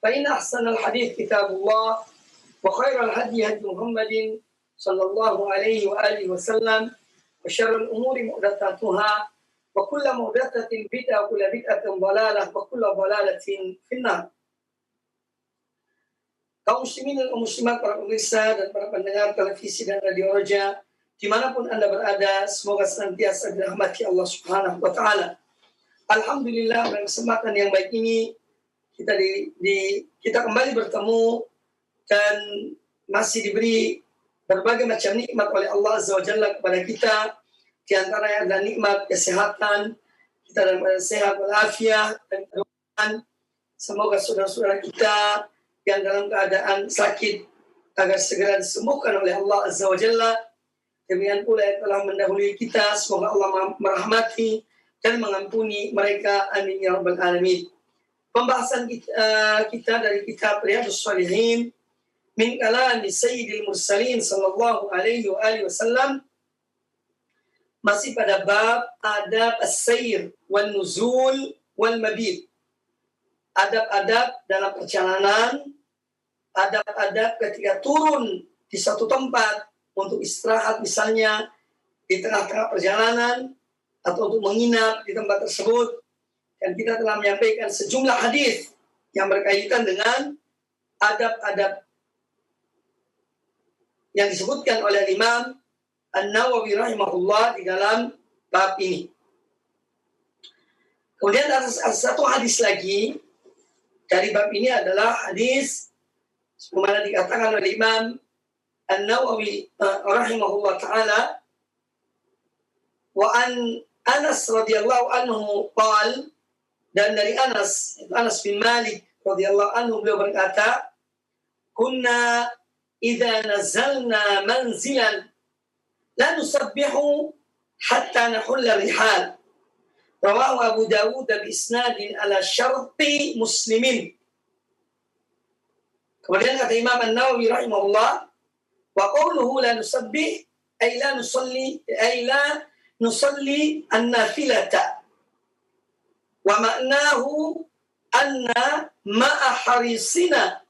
فإن أحسن الحديث كتاب الله وخير الهدي هدي محمد صلى الله عليه وآله وسلم وشر الأمور محدثاتها وكل محدثة بدعة وكل بدعة ضلالة وكل ضلالة في النار. Kaum muslimin dan muslimat, para pemirsa dan para pendengar televisi dan radio Roja, dimanapun Anda berada, semoga senantiasa dirahmati Allah Subhanahu wa Ta'ala. Alhamdulillah, pada kesempatan yang baik ini kita kembali bertemu dan masih diberi berbagai macam nikmat oleh Allah Azza wa Jalla kepada kita. Di antaranya adalah nikmat kesehatan, kita dalam keadaan sehat walafiat dan kemudian semoga saudara-saudara kita yang dalam keadaan sakit agar segera disembuhkan oleh Allah Azza wa Jalla. Demikian pula yang telah mendahului kita, semoga Allah merahmati dan mengampuni mereka. Amin ya rabbal alamin. Pembahasan kita dari kitab Riyadhus Shalihin min kalami Sayyidil Mursalin sallallahu alaihi wasallam masih pada bab adab as-sayr wal nuzul wal mabit. Adab-adab dalam perjalanan, adab-adab ketika turun di satu tempat untuk istirahat misalnya di tengah-tengah perjalanan atau untuk menginap di tempat tersebut. Dan kita telah menyampaikan sejumlah hadis yang berkaitan dengan adab-adab yang disebutkan oleh Imam An-Nawawi rahimahullah di dalam bab ini. Kemudian ada satu hadis lagi dari bab ini adalah hadis sebagaimana dikatakan oleh Imam An-Nawawi rahimahullah ta'ala, wa an Anas radhiyallahu anhu qala, dan dari Anas bin Malik radhiyallahu anhu beliau berkata, kunna idza nazalna manzilan la nusabbihu hatta nahulla rihal. Rawahu Abu Dawud bi isnadin ala syarti Muslimin. Kemudian kata Imam An-Nawawi rahimahullah, wa qawluhu la nusabbih ay la nusalli an-nafilata. Wa ma'nahu anna ma'a harisina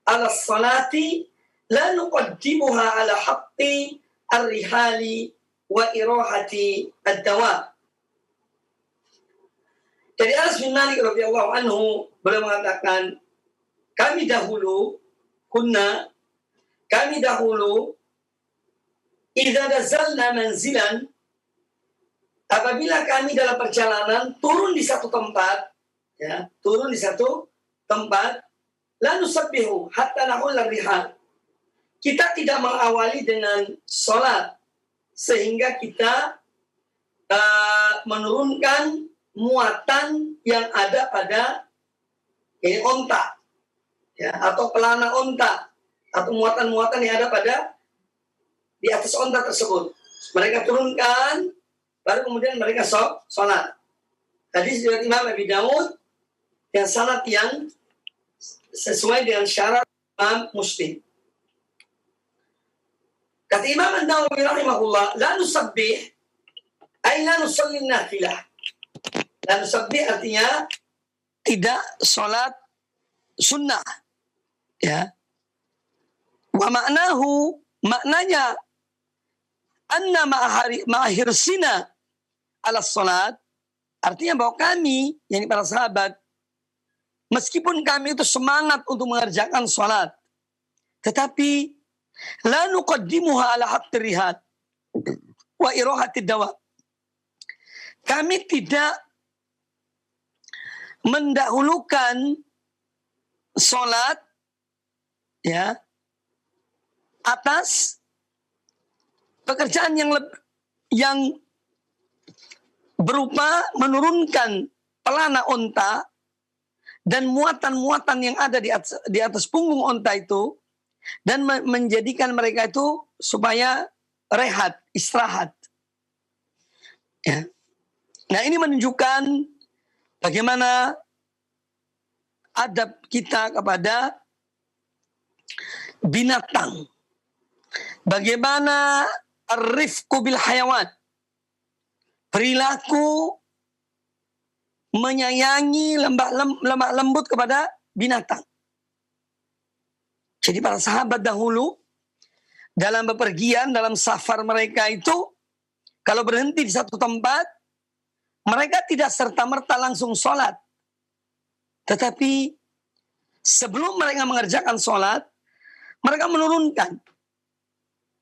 ala salati la nuqaddimuha ala haqqi ar-rihali wa irahati ad-dawa. Dari Anas bin Malik radhiyallahu anhu beliau mengatakan, kami dahulu idza nazalna manzilan, apabila kami dalam perjalanan turun di satu tempat, la nusabbihu hatta nahulla rihal. Kita tidak mengawali dengan sholat sehingga kita menurunkan muatan yang ada pada onta, atau pelana onta, atau muatan-muatan yang ada pada di atas onta tersebut. Mereka turunkan, baru kemudian mereka sholat. Hadis riwayat Imam Abi Dawud yang sanad yang sesuai dengan syarat Imam Muslim. Kata Imam An-Nawawi rahimahullah, la nusabbih ay la nusalli nafilah. La nusabbih artinya tidak sholat sunnah. Ya. Wa ma'nahu, maknanya anna ma'ahirsina ala sholat, artinya bahwa kami, yakni para sahabat, meskipun kami itu semangat untuk mengerjakan sholat, tetapi la nuqaddimuha ala haqqi rihad wa irahati dawa. Kami tidak mendahulukan sholat atas pekerjaan yang berupa menurunkan pelana onta dan muatan-muatan yang ada di atas punggung onta itu, dan menjadikan mereka itu supaya rehat, istirahat. Ya. Nah, ini menunjukkan bagaimana adab kita kepada binatang. Bagaimana ar-rifqu bil hayawan. Perilaku menyayangi lemah lembut kepada binatang. Jadi para sahabat dahulu dalam bepergian, dalam safar mereka itu, kalau berhenti di satu tempat, mereka tidak serta-merta langsung sholat. Tetapi sebelum mereka mengerjakan sholat, mereka menurunkan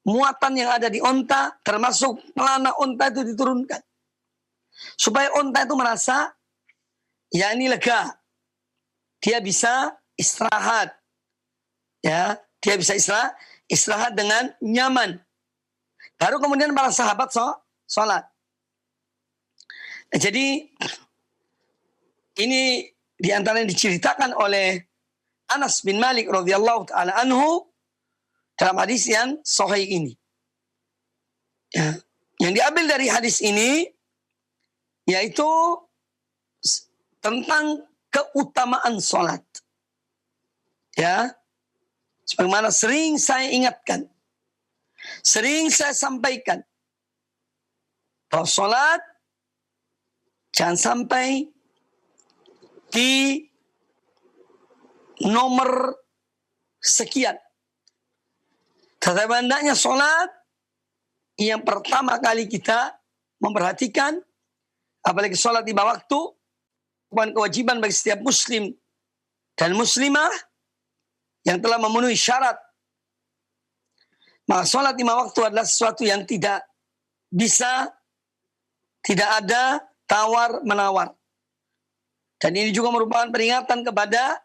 muatan yang ada di onta, termasuk pelana onta itu diturunkan. Supaya onta itu merasa, ya ini lega. Dia bisa istirahat. Ya, dia bisa istirahat dengan nyaman. Baru kemudian para sahabat sholat. Jadi ini diantara yang diceritakan oleh Anas bin Malik radhiyallahu taala anhu dalam hadis yang sahih ini. Ya, yang diambil dari hadis ini yaitu tentang keutamaan sholat. Ya, sebagaimana sering saya ingatkan, sering saya sampaikan, bahwa sholat jangan sampai di nomor sekian. Tetapi hendaknya sholat yang pertama kali kita memperhatikan, apalagi sholat lima waktu, bukan kewajiban bagi setiap muslim dan muslimah yang telah memenuhi syarat. Maka sholat lima waktu adalah sesuatu yang tidak bisa, tidak ada tawar-menawar. Dan ini juga merupakan peringatan kepada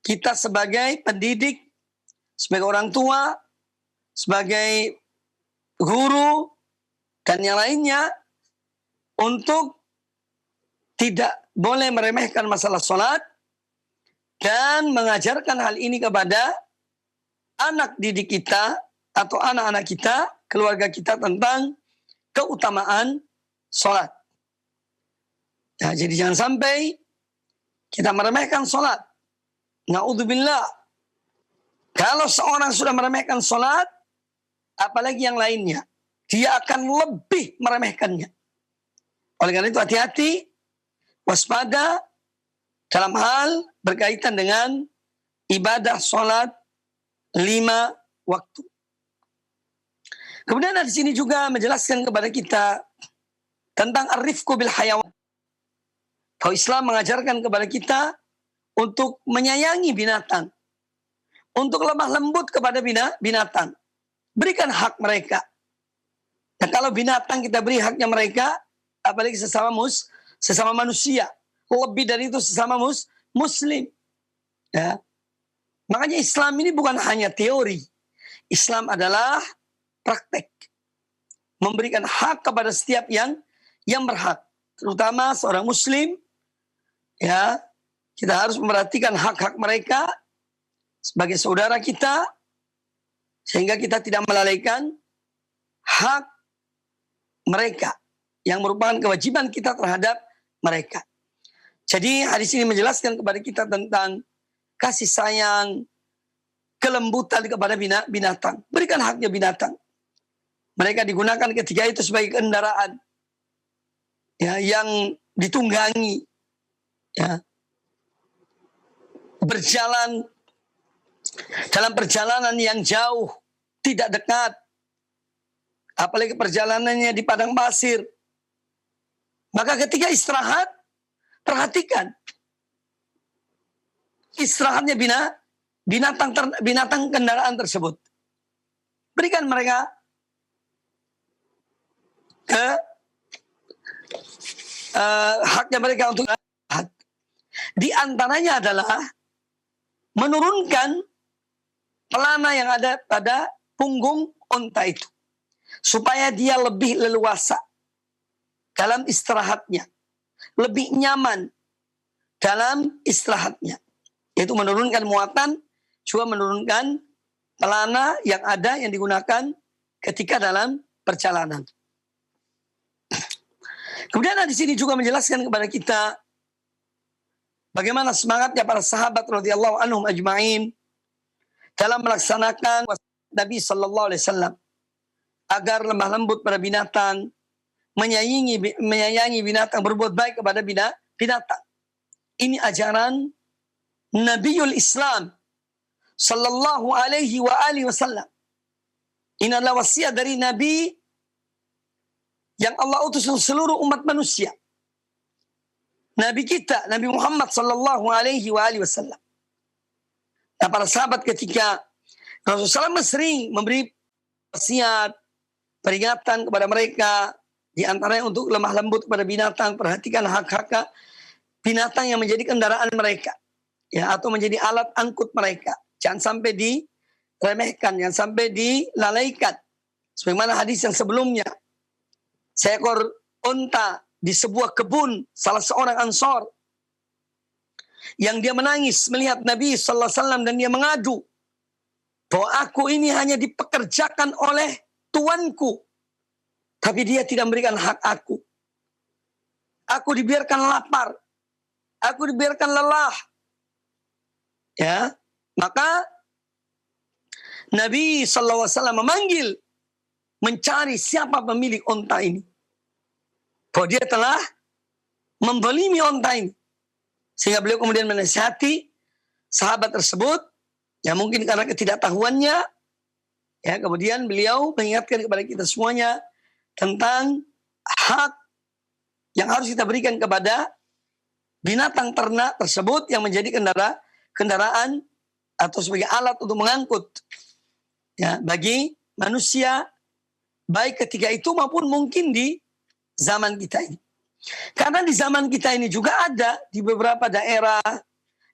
kita sebagai pendidik, sebagai orang tua, sebagai guru, dan yang lainnya, untuk tidak boleh meremehkan masalah sholat dan mengajarkan hal ini kepada anak didik kita atau anak-anak kita, keluarga kita tentang keutamaan sholat. Ya, jadi jangan sampai kita meremehkan sholat. Na'udzubillah. Kalau seorang sudah meremehkan sholat, apalagi yang lainnya, dia akan lebih meremehkannya. Oleh karena itu hati-hati, waspada dalam hal berkaitan dengan ibadah sholat 5 waktu. Kemudian di sini juga menjelaskan kepada kita tentang ar-rifqu bil hayawan. Bahwa Islam mengajarkan kepada kita untuk menyayangi binatang, untuk lemah lembut kepada binatang. Berikan hak mereka. Nah, kalau binatang kita beri haknya mereka, apalagi sesama manusia, lebih dari itu sesama muslim. Ya. Makanya Islam ini bukan hanya teori. Islam adalah praktek. Memberikan hak kepada setiap yang berhak. Terutama seorang muslim, ya, kita harus memperhatikan hak-hak mereka sebagai saudara kita, sehingga kita tidak melalaikan hak mereka yang merupakan kewajiban kita terhadap mereka. Jadi hadis ini menjelaskan kepada kita tentang kasih sayang, kelembutan kepada binatang. Berikan haknya binatang. Mereka digunakan ketika itu sebagai kendaraan, ya, yang ditunggangi, ya, berjalan dalam perjalanan yang jauh, tidak dekat, apalagi perjalanannya di padang pasir. Maka ketika istirahat, perhatikan istirahatnya binatang kendaraan tersebut. Berikan mereka haknya mereka untuk istirahat. Di antaranya adalah menurunkan pelana yang ada pada punggung unta itu, supaya dia lebih leluasa dalam istirahatnya, lebih nyaman dalam istirahatnya. Yaitu menurunkan muatan, juga menurunkan pelana yang ada yang digunakan ketika dalam perjalanan. Kemudian di sini juga menjelaskan kepada kita bagaimana semangatnya para sahabat radhiyallahu anhum ajma'in dalam melaksanakan Nabi sallallahu alaihi wasallam agar lemah lembut pada binatang, menyayangi binatang, berbuat baik kepada binatang. Ini ajaran Nabiul Islam sallallahu alaihi wa alihi wasallam. Ini adalah wasiat dari Nabi yang Allah utus untuk seluruh umat manusia. Nabi kita, Nabi Muhammad sallallahu alaihi wa alihi wasallam. Nah, para sahabat ketika Rasulullah SAW sering memberi wasiat, peringatan kepada mereka, di antaranya untuk lemah lembut kepada binatang, perhatikan hak-hak binatang yang menjadi kendaraan mereka, ya, atau menjadi alat angkut mereka. Jangan sampai diremehkan, jangan sampai dilalaikan. Sebagaimana hadis yang sebelumnya, seekor unta di sebuah kebun salah seorang Ansor yang dia menangis melihat Nabi sallallahu alaihi wasallam dan dia mengadu bahwa aku ini hanya dipekerjakan oleh tuanku, tapi dia tidak memberikan hak aku. Aku dibiarkan lapar, aku dibiarkan lelah. Ya, maka Nabi sallallahu alaihi wasallam memanggil, mencari siapa pemilik unta ini. Bahwa dia telah menzalimi unta ini. Sehingga beliau kemudian menasihati sahabat tersebut, ya mungkin karena ketidaktahuannya, ya kemudian beliau mengingatkan kepada kita semuanya tentang hak yang harus kita berikan kepada binatang ternak tersebut yang menjadi kendaraan atau sebagai alat untuk mengangkut, ya, bagi manusia, baik ketika itu maupun mungkin di zaman kita ini. Karena di zaman kita ini juga ada di beberapa daerah,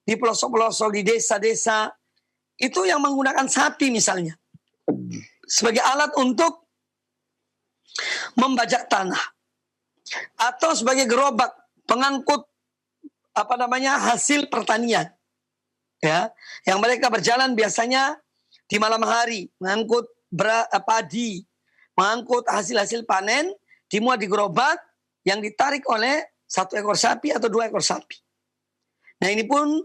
di pelosok-pelosok, di desa-desa, itu yang menggunakan sapi misalnya sebagai alat untuk membajak tanah, atau sebagai gerobak pengangkut hasil pertanian, ya, yang mereka berjalan biasanya di malam hari mengangkut padi, mengangkut hasil-hasil panen, dimuat di gerobak yang ditarik oleh 1 ekor sapi atau 2 ekor sapi. Nah, ini pun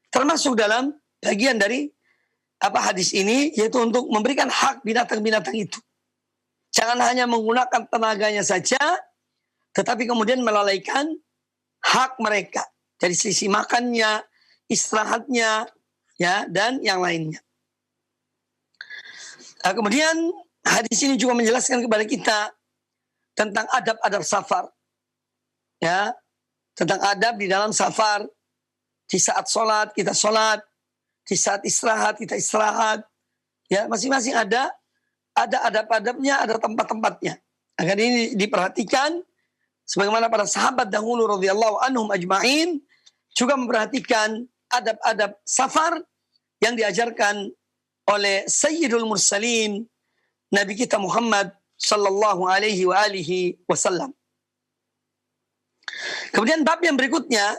termasuk dalam bagian dari hadis ini, yaitu untuk memberikan hak binatang-binatang itu. Jangan hanya menggunakan tenaganya saja, tetapi kemudian melalaikan hak mereka dari sisi makannya, istirahatnya, ya, dan yang lainnya. Nah, kemudian hadis ini juga menjelaskan kepada kita tentang adab-adab safar, ya, tentang adab di dalam safar. Di saat sholat kita sholat, di saat istirahat kita istirahat, ya, masing-masing ada adab-adabnya, ada tempat-tempatnya. Agar ini diperhatikan, sebagaimana para sahabat dahulu radhiyallahu anhum ajma'in juga memperhatikan adab-adab safar yang diajarkan oleh Sayyidul Mursalin, Nabi kita Muhammad sallallahu alaihi wa alihi wasallam. Kemudian bab yang berikutnya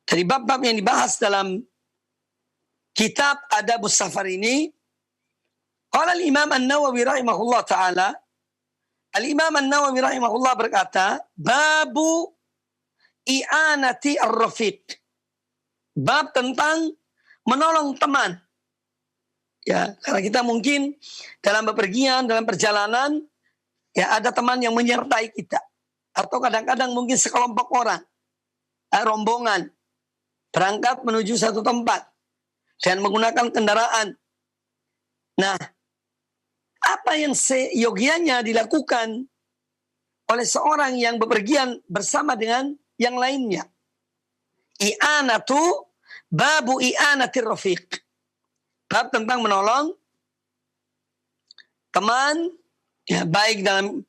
dari bab-bab yang dibahas dalam kitab Adabus Safar ini, qala al-Imam An-Nawawi rahimahullah taala, Al-Imam An-Nawawi rahimahullah berkata, babu i'anati ar-rafiq. Bab tentang menolong teman. Ya, karena kita mungkin dalam bepergian, dalam perjalanan, ya, ada teman yang menyertai kita. Atau kadang-kadang mungkin sekelompok orang, rombongan, berangkat menuju satu tempat dan menggunakan kendaraan. Nah, apa yang seyogianya dilakukan oleh seorang yang bepergian bersama dengan yang lainnya? I'anatu, babu i'anatir rafiq. Bab tentang menolong teman, ya, baik dalam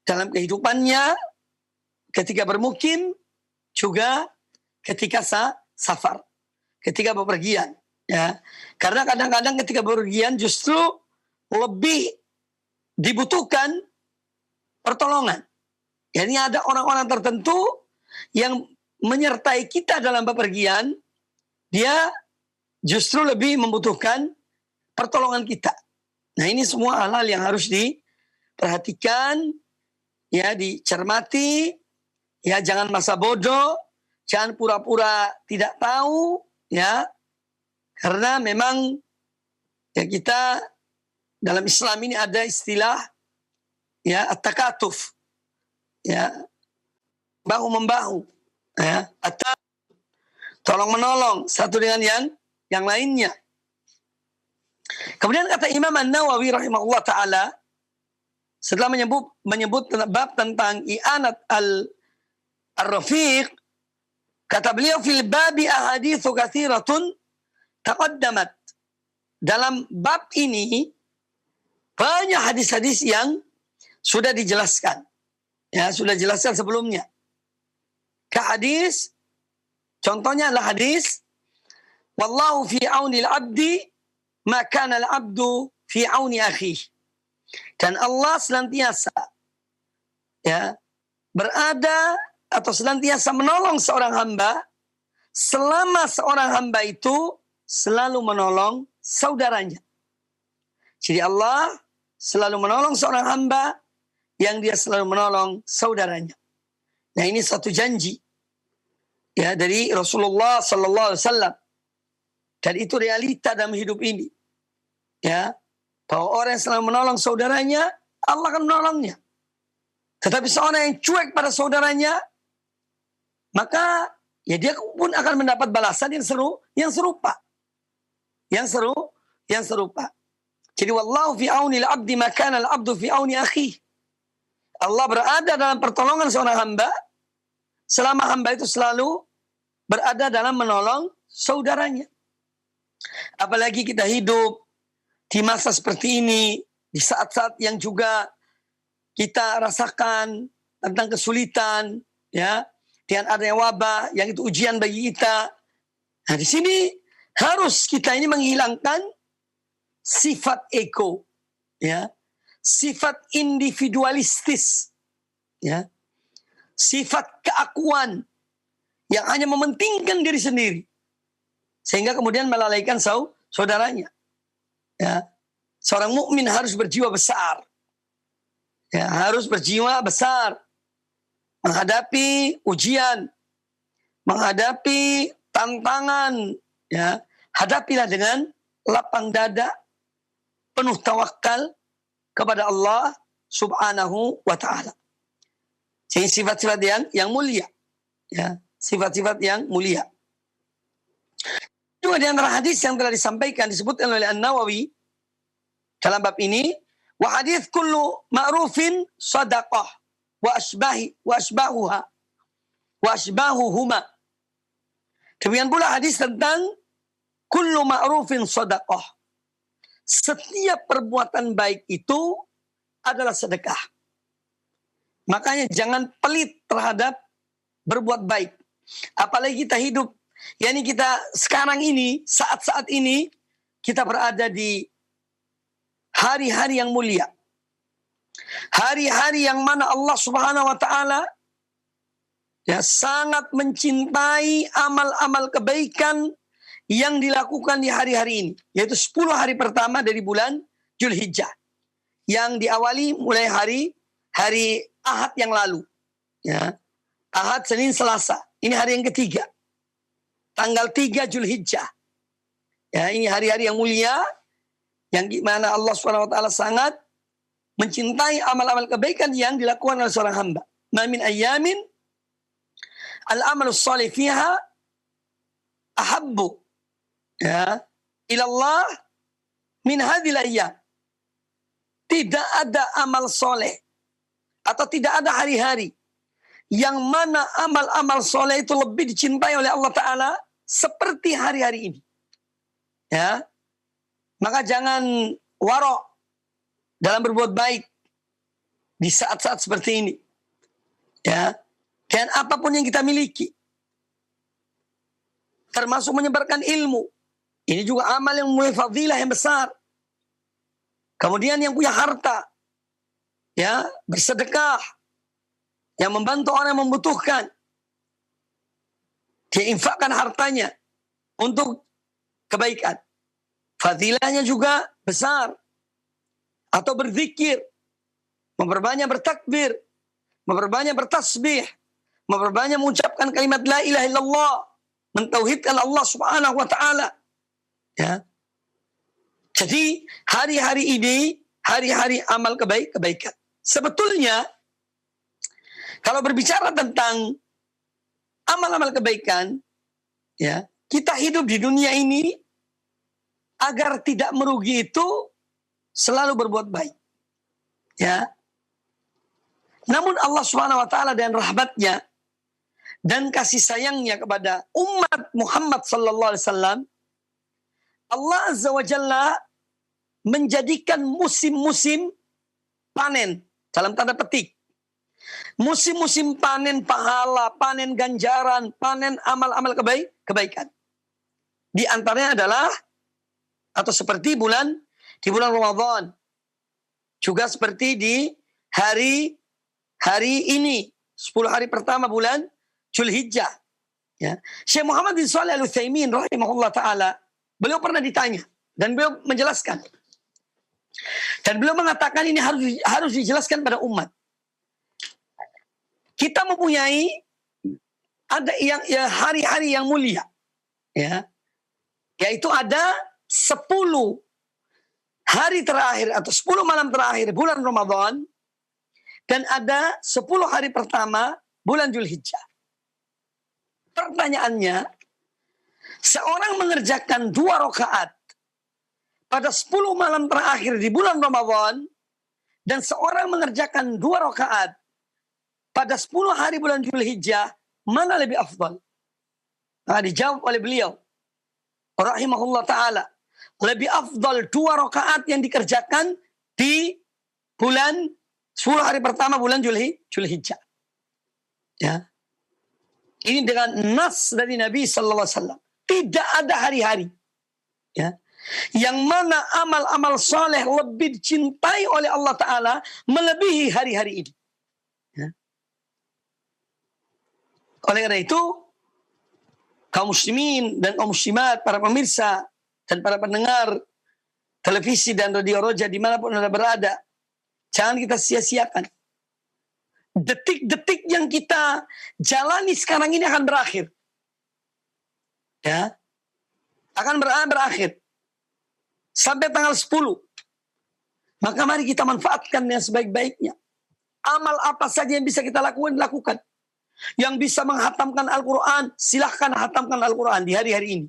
kehidupannya ketika bermukim, juga ketika safar, ketika bepergian, ya. Karena kadang-kadang ketika bepergian justru lebih dibutuhkan pertolongan. Jadi ada orang-orang tertentu yang menyertai kita dalam bepergian, dia justru lebih membutuhkan pertolongan kita. Nah, ini semua hal-hal yang harus diperhatikan, ya, dicermati, ya, jangan masa bodoh, jangan pura-pura tidak tahu, ya, karena memang, ya, kita dalam Islam ini ada istilah, ya, at-takatuf, ya, bahu membahu, ya, atau tolong menolong satu dengan yang lainnya. Kemudian kata Imam An-Nawawi rahimahullah ta'ala, setelah menyebut bab tentang i'anat al-rafiq, kata beliau, fil babi ahaditsu katsiratun taqaddamat. Dalam bab ini banyak hadis-hadis yang sudah dijelaskan. Ya, sudah dijelaskan sebelumnya. Hadis, contohnya adalah hadis, wallahu fi auni al-abdi ma kana al-abdu fi auni akhihi. Dan Allah senantiasa berada atau senantiasa menolong seorang hamba selama seorang hamba itu selalu menolong saudaranya. Jadi Allah selalu menolong seorang hamba yang dia selalu menolong saudaranya. Nah, ini satu janji dari Rasulullah sallallahu alaihi wasallam. Dan itu realita dalam hidup ini. Bahwa orang yang selalu menolong saudaranya, Allah akan menolongnya. Tetapi seorang yang cuek pada saudaranya, maka dia pun akan mendapat balasan yang serupa. Yang serupa. Jadi wallahu fi auni al-abdi ma kana al-abdu fi auni akhihi. Allah berada dalam pertolongan seorang hamba selama hamba itu selalu berada dalam menolong saudaranya. Apalagi kita hidup di masa seperti ini, di saat-saat yang juga kita rasakan tentang kesulitan, dengan adanya wabah yang itu ujian bagi kita. Nah, di sini harus kita ini menghilangkan sifat ego, sifat individualistis, sifat keakuan yang hanya mementingkan diri sendiri, sehingga kemudian melalaikan saudaranya. Seorang mukmin harus berjiwa besar, harus berjiwa besar menghadapi ujian, menghadapi tantangan. Hadapilah dengan lapang dada, penuh tawakal kepada Allah subhanahu wa ta'ala. Jadi sifat-sifat yang mulia. Sifat-sifat yang mulia. Juga di antara hadis yang telah disampaikan, disebutkan oleh An-Nawawi dalam bab ini, wa hadis kullu ma'rufin sadaqah wa asbahuhuma. Demikian pula hadis tentang kullu ma'rufin sadaqah. Setiap perbuatan baik itu adalah sedekah. Makanya jangan pelit terhadap berbuat baik. Apalagi kita hidup, kita sekarang ini, saat-saat ini, kita berada di hari-hari yang mulia. Hari-hari yang mana Allah subhanahu wa ta'ala sangat mencintai amal-amal kebaikan yang dilakukan di hari-hari ini, yaitu 10 hari pertama dari bulan Dzulhijjah, yang diawali mulai hari Ahad yang lalu. Ahad, Senin, Selasa. Ini hari yang ketiga. Tanggal 3 Dzulhijjah. Ini hari-hari yang mulia, yang dimana Allah SWT sangat mencintai amal-amal kebaikan yang dilakukan oleh seorang hamba. Ma min ayyamin al-amalus salih fiha ahabbu ilallah min hadhil ayyam. Tidak ada amal soleh atau tidak ada hari-hari yang mana amal-amal soleh itu lebih dicintai oleh Allah Ta'ala seperti hari-hari ini. Maka jangan warok dalam berbuat baik di saat-saat seperti ini. Dan apapun yang kita miliki, termasuk menyebarkan ilmu, ini juga amal yang memiliki fadilah yang besar. Kemudian yang punya harta, bersedekah, yang membantu orang yang membutuhkan, dia infakkan hartanya untuk kebaikan, fadilahnya juga besar. Atau berzikir, memperbanyak bertakbir, memperbanyak bertasbih, memperbanyak mengucapkan kalimat la ilaha illallah, mentauhidkan Allah subhanahu wa ta'ala. Jadi hari-hari ini hari-hari amal kebaikan. Sebetulnya kalau berbicara tentang amal-amal kebaikan, kita hidup di dunia ini agar tidak merugi itu selalu berbuat baik. Ya. Namun Allah Subhanahu wa taala dan rahmatnya dan kasih sayangnya kepada umat Muhammad sallallahu alaihi wasallam, Allah Azza wa Jalla menjadikan musim-musim panen dalam tanda petik. Musim-musim panen pahala, panen ganjaran, panen amal-amal kebaikan. Di antaranya adalah atau seperti di bulan Ramadan. Juga seperti di hari ini, 10 hari pertama bulan Zulhijjah. Ya. Syekh Muhammad bin Shalih Al-Utsaimin rahimahullah taala, beliau pernah ditanya dan beliau menjelaskan. Dan beliau mengatakan ini harus dijelaskan pada umat. Kita mempunyai ada hari-hari yang mulia, ya, yaitu ada 10 hari terakhir atau 10 malam terakhir bulan Ramadan dan ada 10 hari pertama bulan Zulhijjah. Pertanyaannya, seorang mengerjakan 2 rakaat pada 10 malam terakhir di bulan Ramadan dan seorang mengerjakan 2 rakaat pada 10 hari bulan Zulhijjah, mana lebih afdal? Nah, dijawab oleh beliau rahimahullah ta'ala, lebih afdal 2 rakaat yang dikerjakan di bulan 10 hari pertama bulan Zulhijjah. Ya. Ini dengan nas dari Nabi sallallahu alaihi wasallam. Tidak ada hari-hari, ya, yang mana amal-amal soleh lebih dicintai oleh Allah Ta'ala melebihi hari-hari ini. Ya. Oleh karena itu, kaum muslimin dan kaum muslimat, para pemirsa dan para pendengar televisi dan radio Roja dimanapun Anda berada, jangan kita sia-siakan. Detik-detik yang kita jalani sekarang ini akan berakhir. Ya, akan berakhir. Sampai tanggal 10. Maka mari kita manfaatkan yang sebaik-baiknya. Amal apa saja yang bisa kita lakukan. Yang bisa menghatamkan Al-Quran, silahkan hatamkan Al-Quran di hari-hari ini.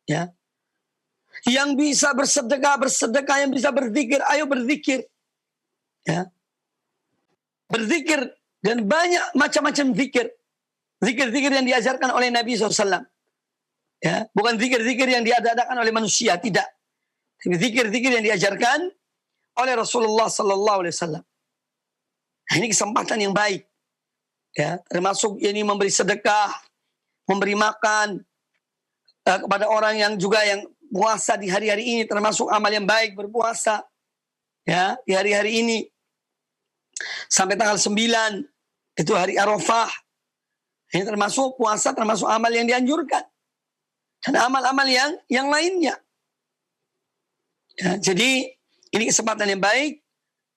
Ya. Yang bisa bersedekah, yang bisa berzikir, ayo berzikir. Ya. Berzikir dan banyak macam-macam zikir. Zikir-zikir yang diajarkan oleh Nabi SAW. Ya. Bukan zikir-zikir yang diadakan oleh manusia, tidak. Tapi zikir-zikir yang diajarkan oleh Rasulullah SAW. Nah, ini kesempatan yang baik. Ya, termasuk ini memberi sedekah, memberi makan kepada orang yang juga yang puasa di hari-hari ini, termasuk amal yang baik berpuasa. Ya, di hari-hari ini sampai tanggal 9 itu hari Arafah. Ini termasuk puasa, termasuk amal yang dianjurkan. Dan amal-amal yang lainnya. Ya, jadi ini kesempatan yang baik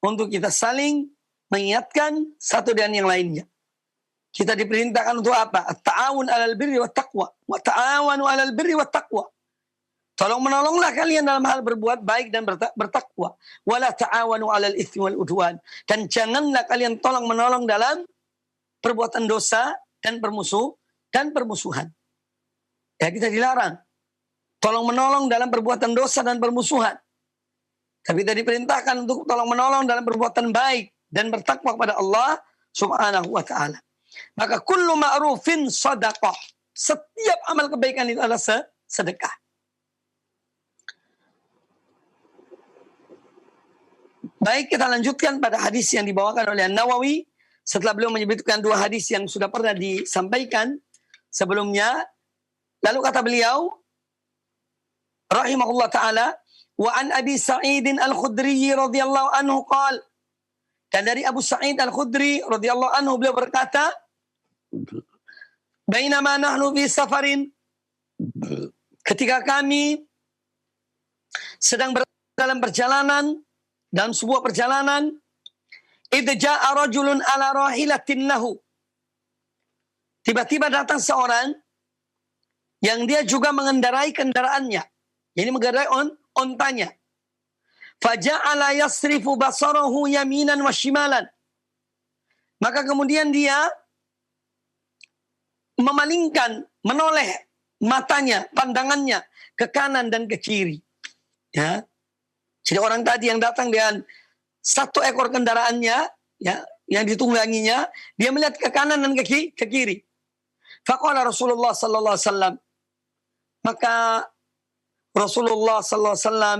untuk kita saling mengingatkan satu dan yang lainnya. Kita diperintahkan untuk apa? At-ta'awun 'alal birri wat taqwa. Wa ta'awanu 'alal birri wat taqwa. Tolong menolonglah kalian dalam hal berbuat baik dan bertakwa. Wala ta'awanu 'alal itsmi wal udwan. Dan janganlah kalian tolong menolong dalam perbuatan dosa dan permusuhan. Ya, kita dilarang tolong menolong dalam perbuatan dosa dan permusuhan. Tapi kita diperintahkan untuk tolong menolong dalam perbuatan baik dan bertakwa kepada Allah Subhanahu wa taala. Maka kullu ma'rufin sadaqah. Setiap amal kebaikan itu adalah sedekah. Baik, kita lanjutkan pada hadis yang dibawakan oleh An-Nawawi setelah beliau menyebutkan 2 hadis yang sudah pernah disampaikan sebelumnya. Lalu kata beliau rahimahullah taala, wa an Abi Sa'id Al-Khudri radhiyallahu anhu qala, dan dari Abu Sa'id Al-Khudri radhiyallahu anhu beliau berkata, bainama nahnu fi safarin, ketika kami sedang dalam perjalanan, dalam sebuah perjalanan, idza jaa rajulun ala rahilatin lahu, tiba-tiba datang seorang yang dia juga mengendarai kendaraannya, yani mengendarai ontanya. Faja'ala yasrifu basarahu yaminan wa shimalan. Maka kemudian dia memalingkan, menoleh matanya, pandangannya ke kanan dan ke kiri. Ya. Jadi orang tadi yang datang dengan 1 ekor kendaraannya, ya, yang ditungganginya, dia melihat ke kanan dan ke kiri. Faqala Rasulullah sallallahu alaihi wasallam, maka Rasulullah sallallahu alaihi wasallam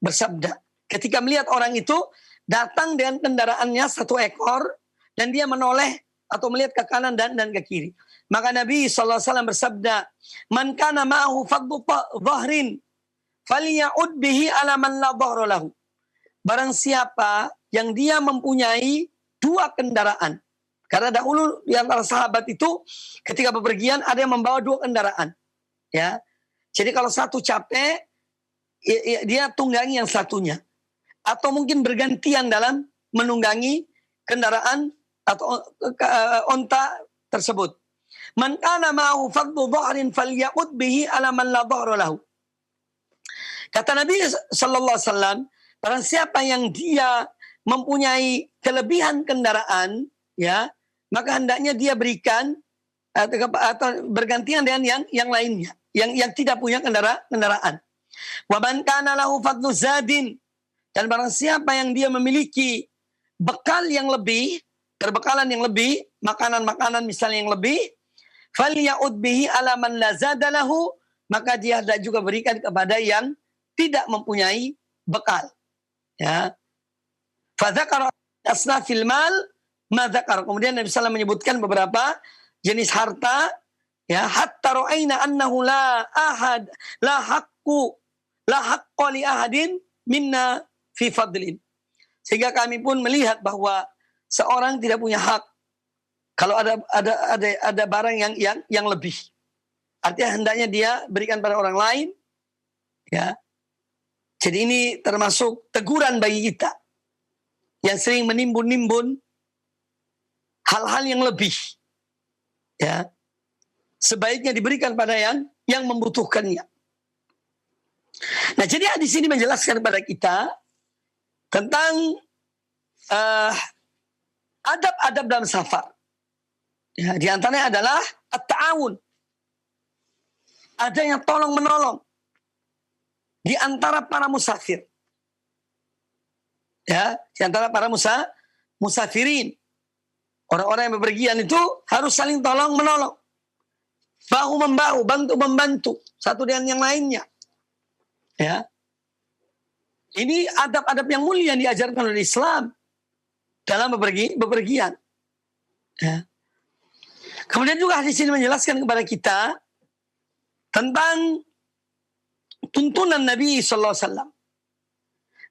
bersabda, ketika melihat orang itu datang dengan kendaraannya 1 ekor dan dia menoleh atau melihat ke kanan dan ke kiri. Maka Nabi sallallahu alaihi wasallam bersabda, "Man kana ma'ahu fadlu dhahrin falya'ud bihi ala man la dhahra lahu." Barang siapa yang dia mempunyai 2 kendaraan. Karena dahulu di antara sahabat itu ketika bepergian ada yang membawa 2 kendaraan. Ya. Jadi kalau satu capek, dia tunggangi yang satunya. Atau mungkin bergantian dalam menunggangi kendaraan atau onta tersebut. Man kana ma'ahu fadlu dhahrin falya'ud bihi ala man la dhahra lahu. Kata Nabi sallallahu alaihi wasallam, barang siapa yang dia mempunyai kelebihan kendaraan, ya, maka hendaknya dia berikan atau bergantian dengan yang lainnya, yang tidak punya kendaraan. Wa man kana lahu fadlu zadin, dan barang siapa yang dia memiliki bekal yang lebih, perbekalan yang lebih, makanan-makanan misalnya yang lebih, falya'ud bihi ala man la zada lahu, maka dia hendak juga berikan kepada yang tidak mempunyai bekal. Ya. Fadzakara asnafil mal ma dzakar. Kemudian Nabi sallallahu menyebutkan beberapa jenis harta, ya, hatta ra'aina annahu la haqqa li ahadin minna fi fadlin. Sehingga kami pun melihat bahwa seorang tidak punya hak kalau ada barang yang lebih. Artinya hendaknya dia berikan pada orang lain, ya. Jadi ini termasuk teguran bagi kita yang sering menimbun-nimbun hal-hal yang lebih. Ya. Sebaiknya diberikan pada yang membutuhkannya. Nah, jadi hadis ini menjelaskan kepada kita tentang adab-adab dalam safar. Ya, di antaranya adalah at-ta'awun. Ada yang tolong-menolong di antara para musafir. Ya, di antara para musafirin. Orang-orang yang bepergian itu harus saling tolong-menolong. Bahu-membahu, bantu-membantu satu dengan yang lainnya. Ya. Ini adab-adab yang mulia yang diajarkan oleh Islam dalam bepergian. Ya. Kemudian juga hadis ini menjelaskan kepada kita tentang tuntunan Nabi sallallahu alaihi wasallam.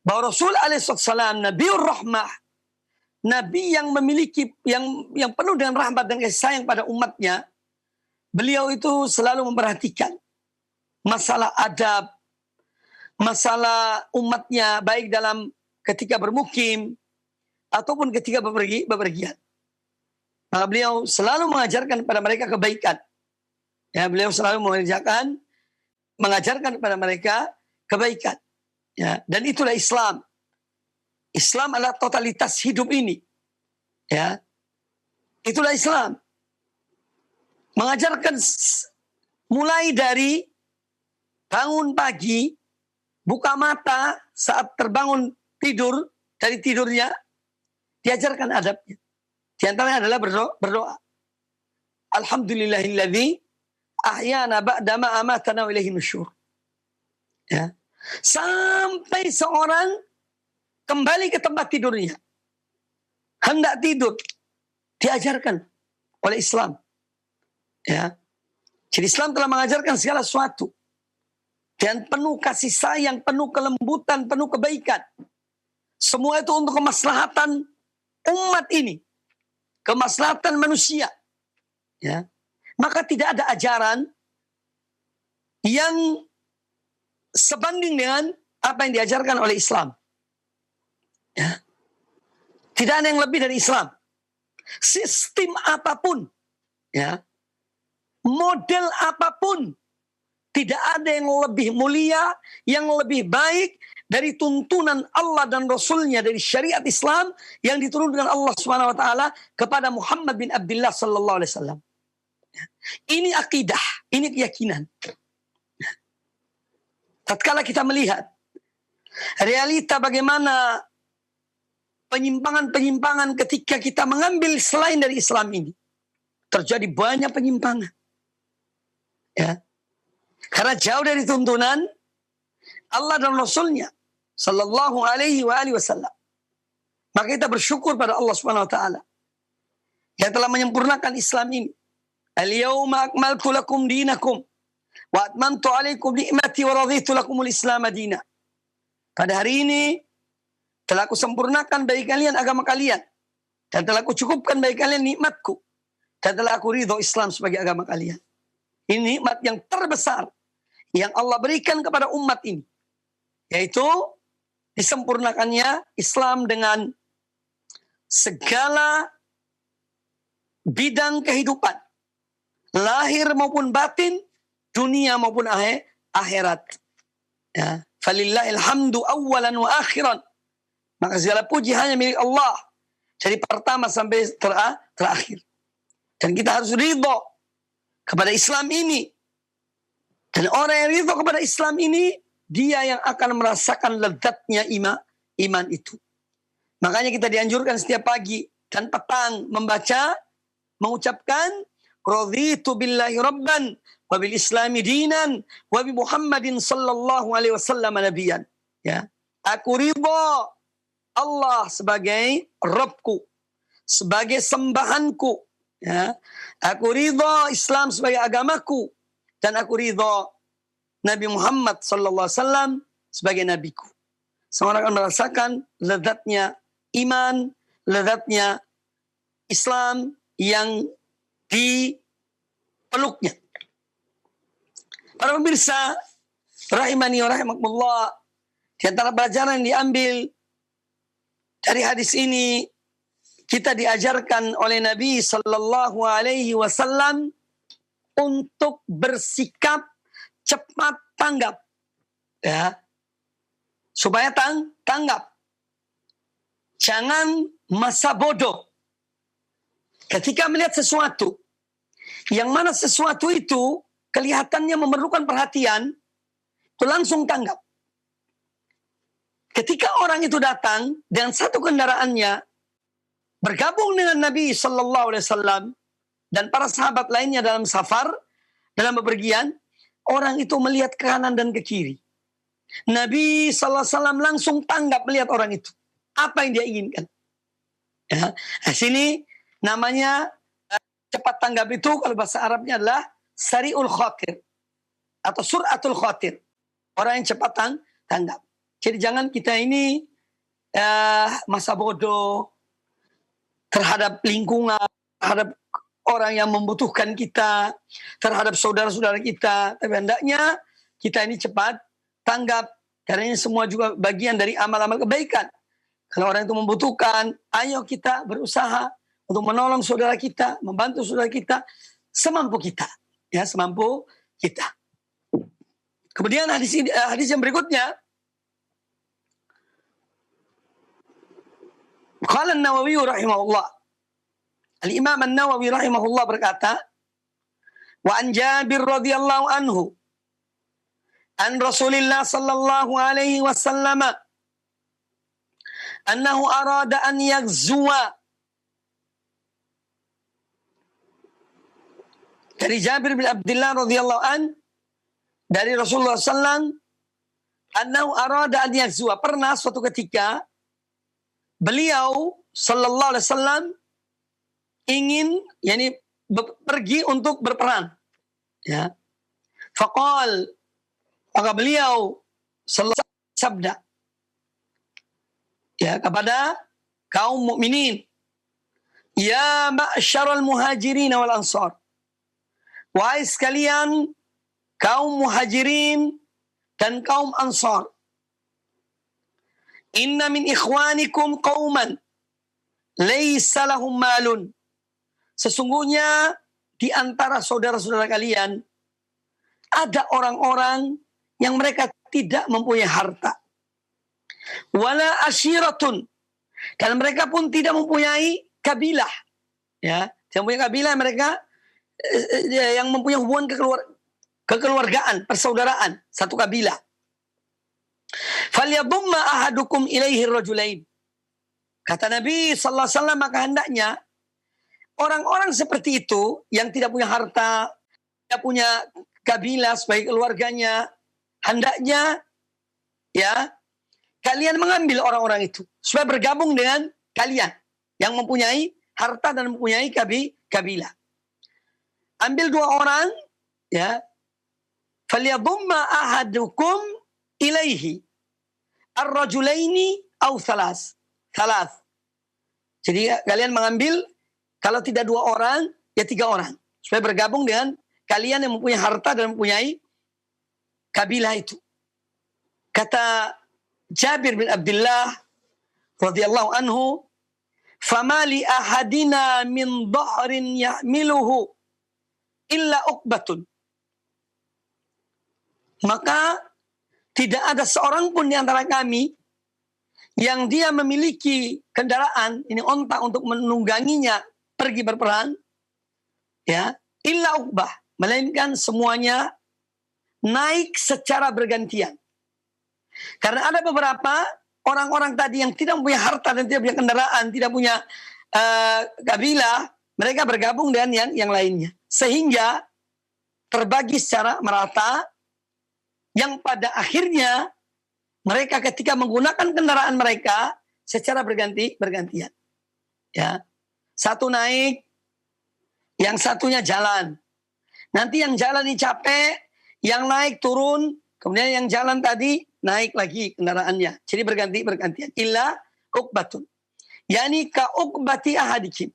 Bahwa Rasul alaihi wasallam Nabiur Rahmah, Nabi yang memiliki yang penuh dengan rahmat dan kasih sayang pada umatnya. Beliau itu selalu memperhatikan masalah adab, masalah umatnya baik dalam ketika bermukim ataupun ketika bepergian. Maka beliau selalu mengajarkan kepada mereka kebaikan. Ya, beliau selalu mengajarkan kepada mereka kebaikan. Ya, dan itulah Islam. Islam adalah totalitas hidup ini. Ya. Itulah Islam. Mengajarkan mulai dari bangun pagi, buka mata saat terbangun tidur dari tidurnya, diajarkan adabnya. Di antaranya adalah berdoa. Alhamdulillahilladzi ahyana ba'da ma amatana wa ilaihi nusyur. Ya. Sampai seorang kembali ke tempat tidurnya. Hendak tidur. Diajarkan oleh Islam. Ya. Jadi Islam telah mengajarkan segala sesuatu. Dan penuh kasih sayang, penuh kelembutan, penuh kebaikan. Semua itu untuk kemaslahatan umat ini. Kemaslahatan manusia. Ya. Maka tidak ada ajaran yang sebanding dengan apa yang diajarkan oleh Islam. Ya. Tidak ada yang lebih dari Islam. Sistem apapun, ya, model apapun, tidak ada yang lebih mulia, yang lebih baik dari tuntunan Allah dan Rasulnya dari syariat Islam yang diturunkan Allah Subhanahu Wa Taala kepada Muhammad bin Abdullah Sallallahu Alaihi Wasallam. Ini akidah, ini keyakinan. tatkala kita melihat realita bagaimana penyimpangan-penyimpangan ketika kita mengambil selain dari Islam ini, terjadi banyak penyimpangan. Ya. Karena jauh dari tuntunan Allah dan Rasulnya sallallahu alaihi wasallam. Maka kita bersyukur pada Allah Subhanahu wa taala yang telah menyempurnakan Islam ini. Al-yawma akmaltu lakum dinakum wa atmamtu alaikum ni'mati wa raditu lakumul Islam madina. Pada hari ini telah aku sempurnakan bagi kalian agama kalian dan telah aku cukupkan bagi kalian nikmatku dan telah aku ridho Islam sebagai agama kalian. Ini nikmat yang terbesar yang Allah berikan kepada umat ini, yaitu disempurnakannya Islam dengan segala bidang kehidupan, lahir maupun batin, dunia maupun akhirat. Ya. Falillahil hamdu awalan wa akhiran. Maka segala puji hanya milik Allah, dari pertama sampai terakhir. Dan kita harus ridho kepada Islam ini. Dan orang yang ridho kepada Islam ini, dia yang akan merasakan lezatnya iman itu. Makanya kita dianjurkan setiap pagi dan petang mengucapkan raditu billahi rabban wa bil islami dinan wa bi Muhammadin sallallahu alaihi wasallam nabiyan. Ya. Aku ridho Allah sebagai Rabbku, sebagai sembahanku. Ya. Aku ridho Islam sebagai agamaku, dan aku ridho Nabi Muhammad sallallahu alaihi wasallam sebagai nabiku. Semua akan merasakan lezatnya iman, lezatnya Islam yang dipeluknya. Para pemirsa rahimani wa rahimakumullah, di antara pelajaran yang diambil dari hadis ini, kita diajarkan oleh Nabi sallallahu alaihi wasallam untuk bersikap cepat tanggap. Ya. Supaya tanggap. Jangan masa bodoh. Ketika melihat sesuatu, yang mana sesuatu itu kelihatannya memerlukan perhatian, itu langsung tanggap. Ketika orang itu datang dengan satu kendaraannya, bergabung dengan Nabi Sallallahu Alaihi Wasallam dan para sahabat lainnya dalam safar, dalam bepergian, orang itu melihat ke kanan dan ke kiri. Nabi Sallallahu Alaihi Wasallam langsung tanggap melihat orang itu. Apa yang dia inginkan? Ya. Nah, sini namanya cepat tanggap itu kalau bahasa Arabnya adalah sari'ul khatir atau sur'atul khatir. Orang yang cepat tanggap. Jadi jangan kita ini masa bodoh terhadap lingkungan, terhadap orang yang membutuhkan kita, terhadap saudara-saudara kita. Tapi hendaknya kita ini cepat tanggap, karena ini semua juga bagian dari amal-amal kebaikan. Kalau orang itu membutuhkan, ayo kita berusaha untuk menolong saudara kita, membantu saudara kita semampu kita, ya, semampu kita. Kemudian hadis yang berikutnya, qala an-Nawawi rahimahullah, Al-Imam An-Nawawi rahimahullah berkata, wa an Jabir radhiyallahu anhu an Rasulillah sallallahu alaihi wasallam annahu arada an yaghzuwa. Dari Jabir bin Abdullah radhiyallahu an, dari Rasulullah sallallahu annahu arada an yaghzuwa, pernah suatu ketika beliau sallallahu alaihi wasallam ingin pergi untuk berperang, ya. Faqal, maka beliau sallallahu sabda, ya, kepada kaum mukminin, ya ma'syaral muhajirin wal ansar, wahai sekalian kaum muhajirin dan kaum ansar, inna min ikhwanikum qauman laysa lahum malun, sesungguhnya di antara saudara-saudara kalian ada orang-orang yang mereka tidak mempunyai harta, wala asyiratun, dan mereka pun tidak mempunyai kabilah, ya, tidak mempunyai kabilah, mereka yang mempunyai hubungan kekeluargaan, persaudaraan, satu kabilah. Falyadumma ahadukum ilaihi rajulain. Kata Nabi sallallahu alaihi wasallam, maka hendaknya orang-orang seperti itu yang tidak punya harta, tidak punya kabilah sebagai keluarganya, hendaknya ya kalian mengambil orang-orang itu supaya bergabung dengan kalian yang mempunyai harta dan mempunyai kabilah. Ambil 2 orang, ya. Falyadumma ahadukum ilaihi ar-rajulaini aw thalas. Jadi kalian mengambil, kalau tidak 2 orang, ya 3 orang. Supaya bergabung dengan kalian yang mempunyai harta dan mempunyai kabilah itu. Kata Jabir bin Abdullah radhiyallahu anhu, "Fama li ahadina min dhahrin yahmiluhu illa uqbatun." Maka tidak ada seorang pun di antara kami yang dia memiliki kendaraan, ini onta untuk menungganginya pergi berperang, ya, illa uqbah, melainkan semuanya naik secara bergantian. Karena ada beberapa orang-orang tadi yang tidak punya harta dan tidak punya kendaraan, tidak punya kabilah, mereka bergabung dengan yang lainnya. Sehingga terbagi secara merata, yang pada akhirnya mereka ketika menggunakan kendaraan mereka secara bergantian. Ya. Satu naik, yang satunya jalan. Nanti yang jalan ini capek, yang naik turun, kemudian yang jalan tadi naik lagi kendaraannya. Jadi bergantian. Illa uqbatun. Yani ka uqbati ahadihim.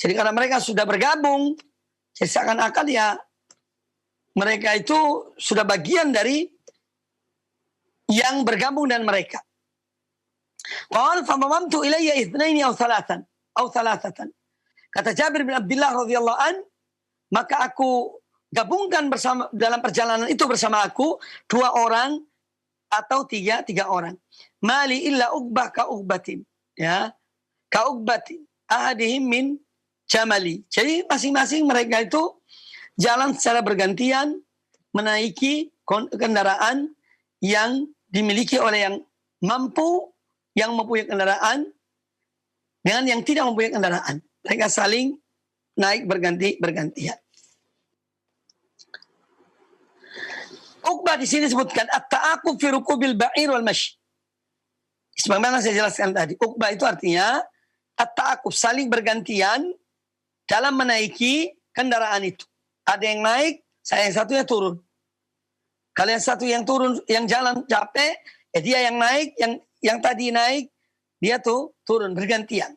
Jadi karena mereka sudah bergabung, jadi seakan-akan ya mereka itu sudah bagian dari yang bergabung dengan mereka. Qal famamtu ilayya ithnaini aw thalathatan. Kata Jabir bin Abdullah radhiyallahu an, maka aku gabungkan bersama dalam perjalanan itu bersama aku 2 orang atau 3 orang. Mali illa uqbah ka uqbatin, ya. Ka uqbatin ahadihim min jamali. Jadi masing-masing mereka itu jalan secara bergantian menaiki kendaraan yang dimiliki oleh yang mampu, yang mempunyai kendaraan dengan yang tidak mempunyai kendaraan. Mereka saling naik bergantian. Uqbah di sini disebutkan at-ta'aqub fi rukubil ba'ir wal mashi. Sebagaimana saya jelaskan tadi, uqbah itu artinya at-ta'aqub, saling bergantian dalam menaiki kendaraan itu. Ada yang naik, saya yang satunya turun. Kalau yang satu yang turun, yang jalan capek, ya dia yang naik, yang tadi naik, dia tuh turun bergantian.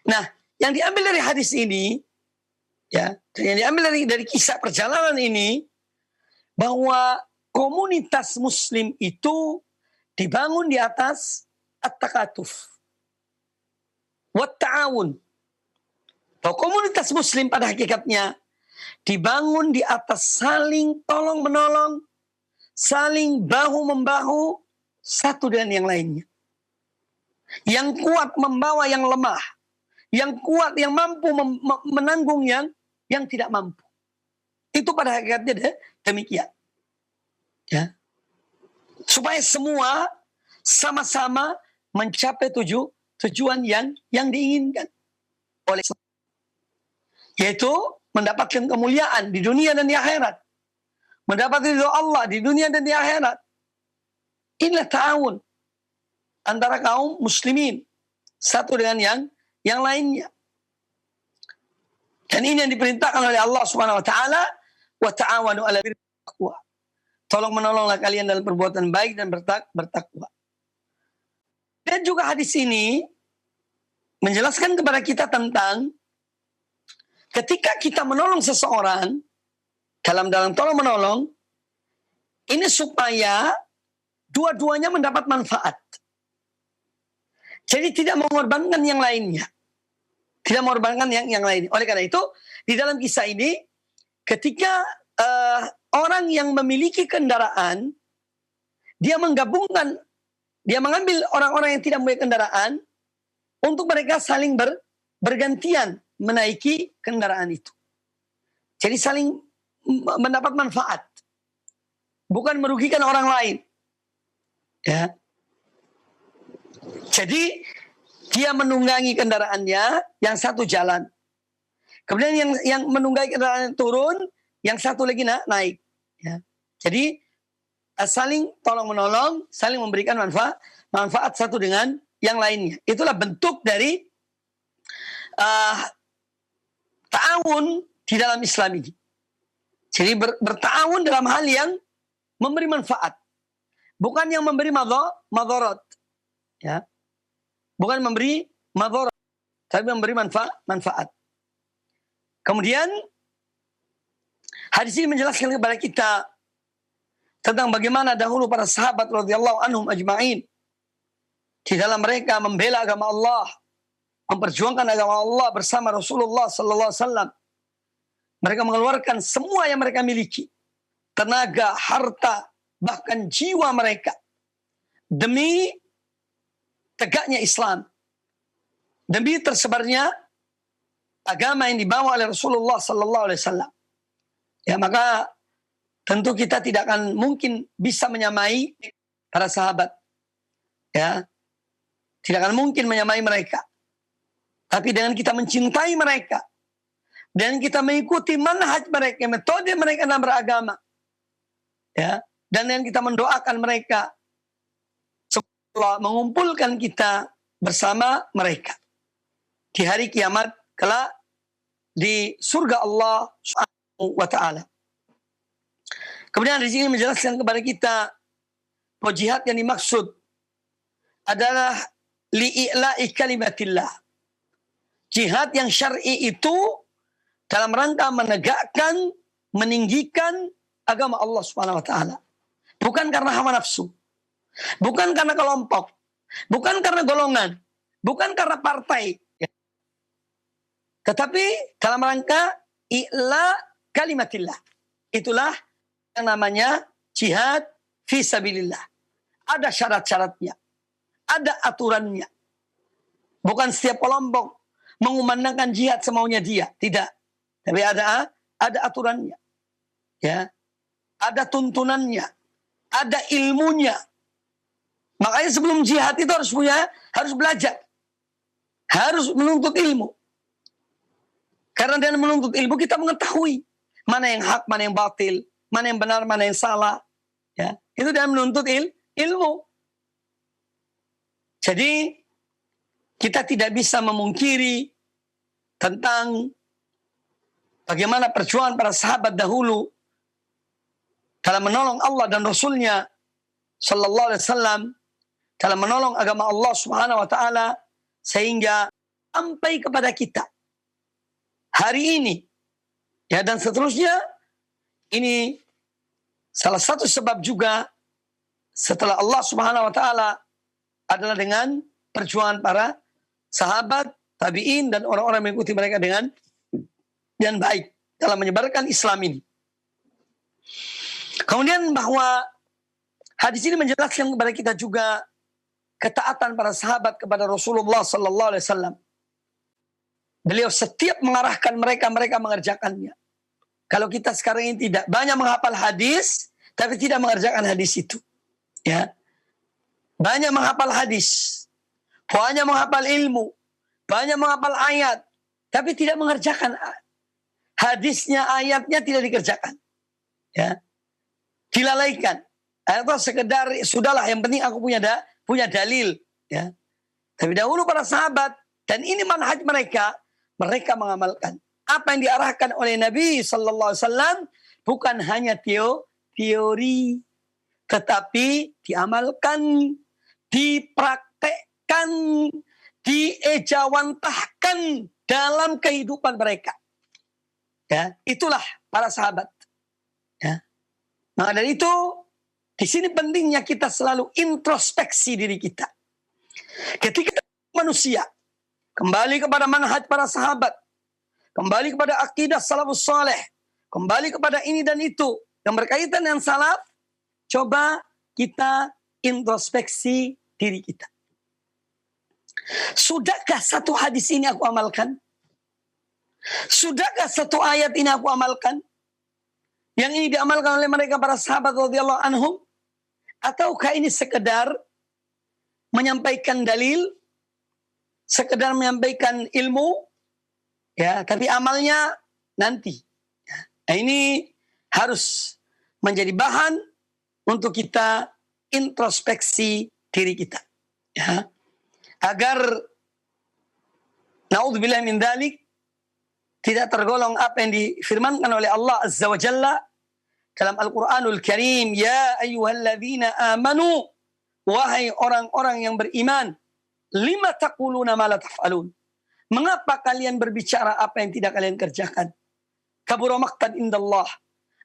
Nah, yang diambil dari hadis ini, ya, yang diambil dari kisah perjalanan ini, bahwa komunitas Muslim itu dibangun di atas at-takatuf, wat ta'awun. Bahwa komunitas Muslim pada hakikatnya dibangun di atas saling tolong-menolong, saling bahu-membahu satu dengan yang lainnya. Yang kuat membawa yang lemah, yang kuat yang mampu menanggung yang tidak mampu. Itu pada hakikatnya demikian. Ya. Supaya semua sama-sama mencapai tujuan yang diinginkan oleh Islam. Yaitu mendapatkan kemuliaan di dunia dan di akhirat. Mendapatkan ridho Allah di dunia dan di akhirat. Inilah ta'awun antara kaum muslimin satu dengan yang lainnya. Dan ini yang diperintahkan oleh Allah Subhanahu wa taala, wa ta'awanu 'alal birri wat taqwa. Tolong menolonglah kalian dalam perbuatan baik dan bertakwa. Dan juga hadis ini menjelaskan kepada kita tentang ketika kita menolong seseorang, dalam tolong menolong, ini supaya dua-duanya mendapat manfaat. Jadi tidak mengorbankan yang lainnya. Tidak mengorbankan yang lain. Oleh karena itu, di dalam kisah ini, ketika orang yang memiliki kendaraan, dia mengambil orang-orang yang tidak memiliki kendaraan, untuk mereka saling bergantian menaiki kendaraan itu. Jadi saling mendapat manfaat. bukan merugikan orang lain. Ya. Jadi dia menunggangi kendaraannya, yang satu jalan. Kemudian yang menunggangi kendaraan turun, yang satu lagi naik. Ya. Jadi saling tolong menolong, saling memberikan manfaat satu dengan yang lainnya. Itulah bentuk dari ta'awun di dalam Islam ini. Jadi berta'awun dalam hal yang memberi manfaat, bukan yang memberi madarat. Ya. Bukan memberi madarat, tapi memberi manfaat. Kemudian hadis ini menjelaskan kepada kita tentang bagaimana dahulu para sahabat radhiyallahu anhum ajma'in di dalam mereka membela agama Allah, memperjuangkan agama Allah bersama Rasulullah sallallahu alaihi wasallam. Mereka mengeluarkan semua yang mereka miliki, tenaga, harta, bahkan jiwa mereka demi tegaknya Islam, demi tersebarnya agama yang dibawa oleh Rasulullah sallallahu alaihi wasallam. Ya, maka tentu kita tidak akan mungkin bisa menyamai para sahabat. Ya. Tidak akan mungkin menyamai mereka. Tapi dengan kita mencintai mereka, dan kita mengikuti manhaj mereka, metode mereka dalam beragama, ya, dan dengan kita mendoakan mereka, Allah mengumpulkan kita bersama mereka di hari kiamat kelak di surga Allah Subhanahu wa taala. Kemudian di sini menjelaskan kepada kita bahwa jihad yang dimaksud adalah li'ila'i kalimatillah. Jihad yang syar'i itu dalam rangka menegakkan, meninggikan agama Allah Subhanahu wa taala. Bukan karena hawa nafsu, bukan karena kelompok, bukan karena golongan, bukan karena partai, ya. Tetapi dalam rangka i'la kalimatillah. Itulah yang namanya jihad fi sabilillah. Ada syarat-syaratnya, ada aturannya. Bukan setiap kelompok mengumandangkan jihad semaunya dia, tidak. Tapi ada aturannya, ya, ada tuntunannya, ada ilmunya. Makanya sebelum jihad itu harus belajar, harus menuntut ilmu. Karena dengan menuntut ilmu kita mengetahui mana yang hak, mana yang batil, mana yang benar, mana yang salah. Ya, itu dengan menuntut ilmu. Jadi kita tidak bisa memungkiri tentang bagaimana perjuangan para sahabat dahulu dalam menolong Allah dan Rasulnya Sallallahu Alaihi Wasallam, dalam menolong agama Allah Subhanahu Wa Taala, sehingga sampai kepada kita hari ini, ya, dan seterusnya. Ini salah satu sebab juga setelah Allah Subhanahu Wa Taala adalah dengan perjuangan para sahabat, tabi'in, dan orang-orang yang mengikuti mereka dengan baik dalam menyebarkan Islam ini. Kemudian bahwa hadis ini menjelaskan kepada kita juga ketaatan para sahabat kepada Rasulullah sallallahu alaihi wasallam. Beliau setiap mengarahkan mereka mengerjakannya. Kalau kita sekarang ini tidak banyak menghafal hadis, tapi tidak mengerjakan hadis itu, ya. Banyak menghafal hadis, banyak menghafal ilmu, banyak menghafal ayat, tapi tidak mengerjakan hadisnya, ayatnya tidak dikerjakan, ya, dilalaikan. Atau sekedar sudahlah, yang penting aku punya dalil, ya. Tapi dahulu para sahabat, dan ini manhaj mereka mengamalkan apa yang diarahkan oleh Nabi Sallallahu Alaihi Wasallam, bukan hanya teori, tetapi diamalkan, dipraktekkan, diejawantahkan dalam kehidupan mereka. Ya, itulah para sahabat. Ya. Maka dari itu, di sini pentingnya kita selalu introspeksi diri kita. Ketika manusia kembali kepada manhaj para sahabat, kembali kepada akidah salafus saleh, kembali kepada ini dan itu yang berkaitan dengan salaf, coba kita introspeksi diri kita. Sudahkah satu hadis ini aku amalkan? Sudahkah satu ayat ini aku amalkan? Yang ini diamalkan oleh mereka para sahabat radhiyallahu anhum, ataukah ini sekedar menyampaikan dalil, sekedar menyampaikan ilmu, ya, tapi amalnya nanti. Nah, ini harus menjadi bahan untuk kita introspeksi diri kita, ya, agar naudzubillah min dzalik tidak tergolong apa yang difirmankan oleh Allah Azza wa Jalla dalam Al-Quranul Karim, ya ayyuhalladzina amanu, wahai orang-orang yang beriman, lima taquluna ma la taf'alun, mengapa kalian berbicara apa yang tidak kalian kerjakan? Kabura maqtan indallah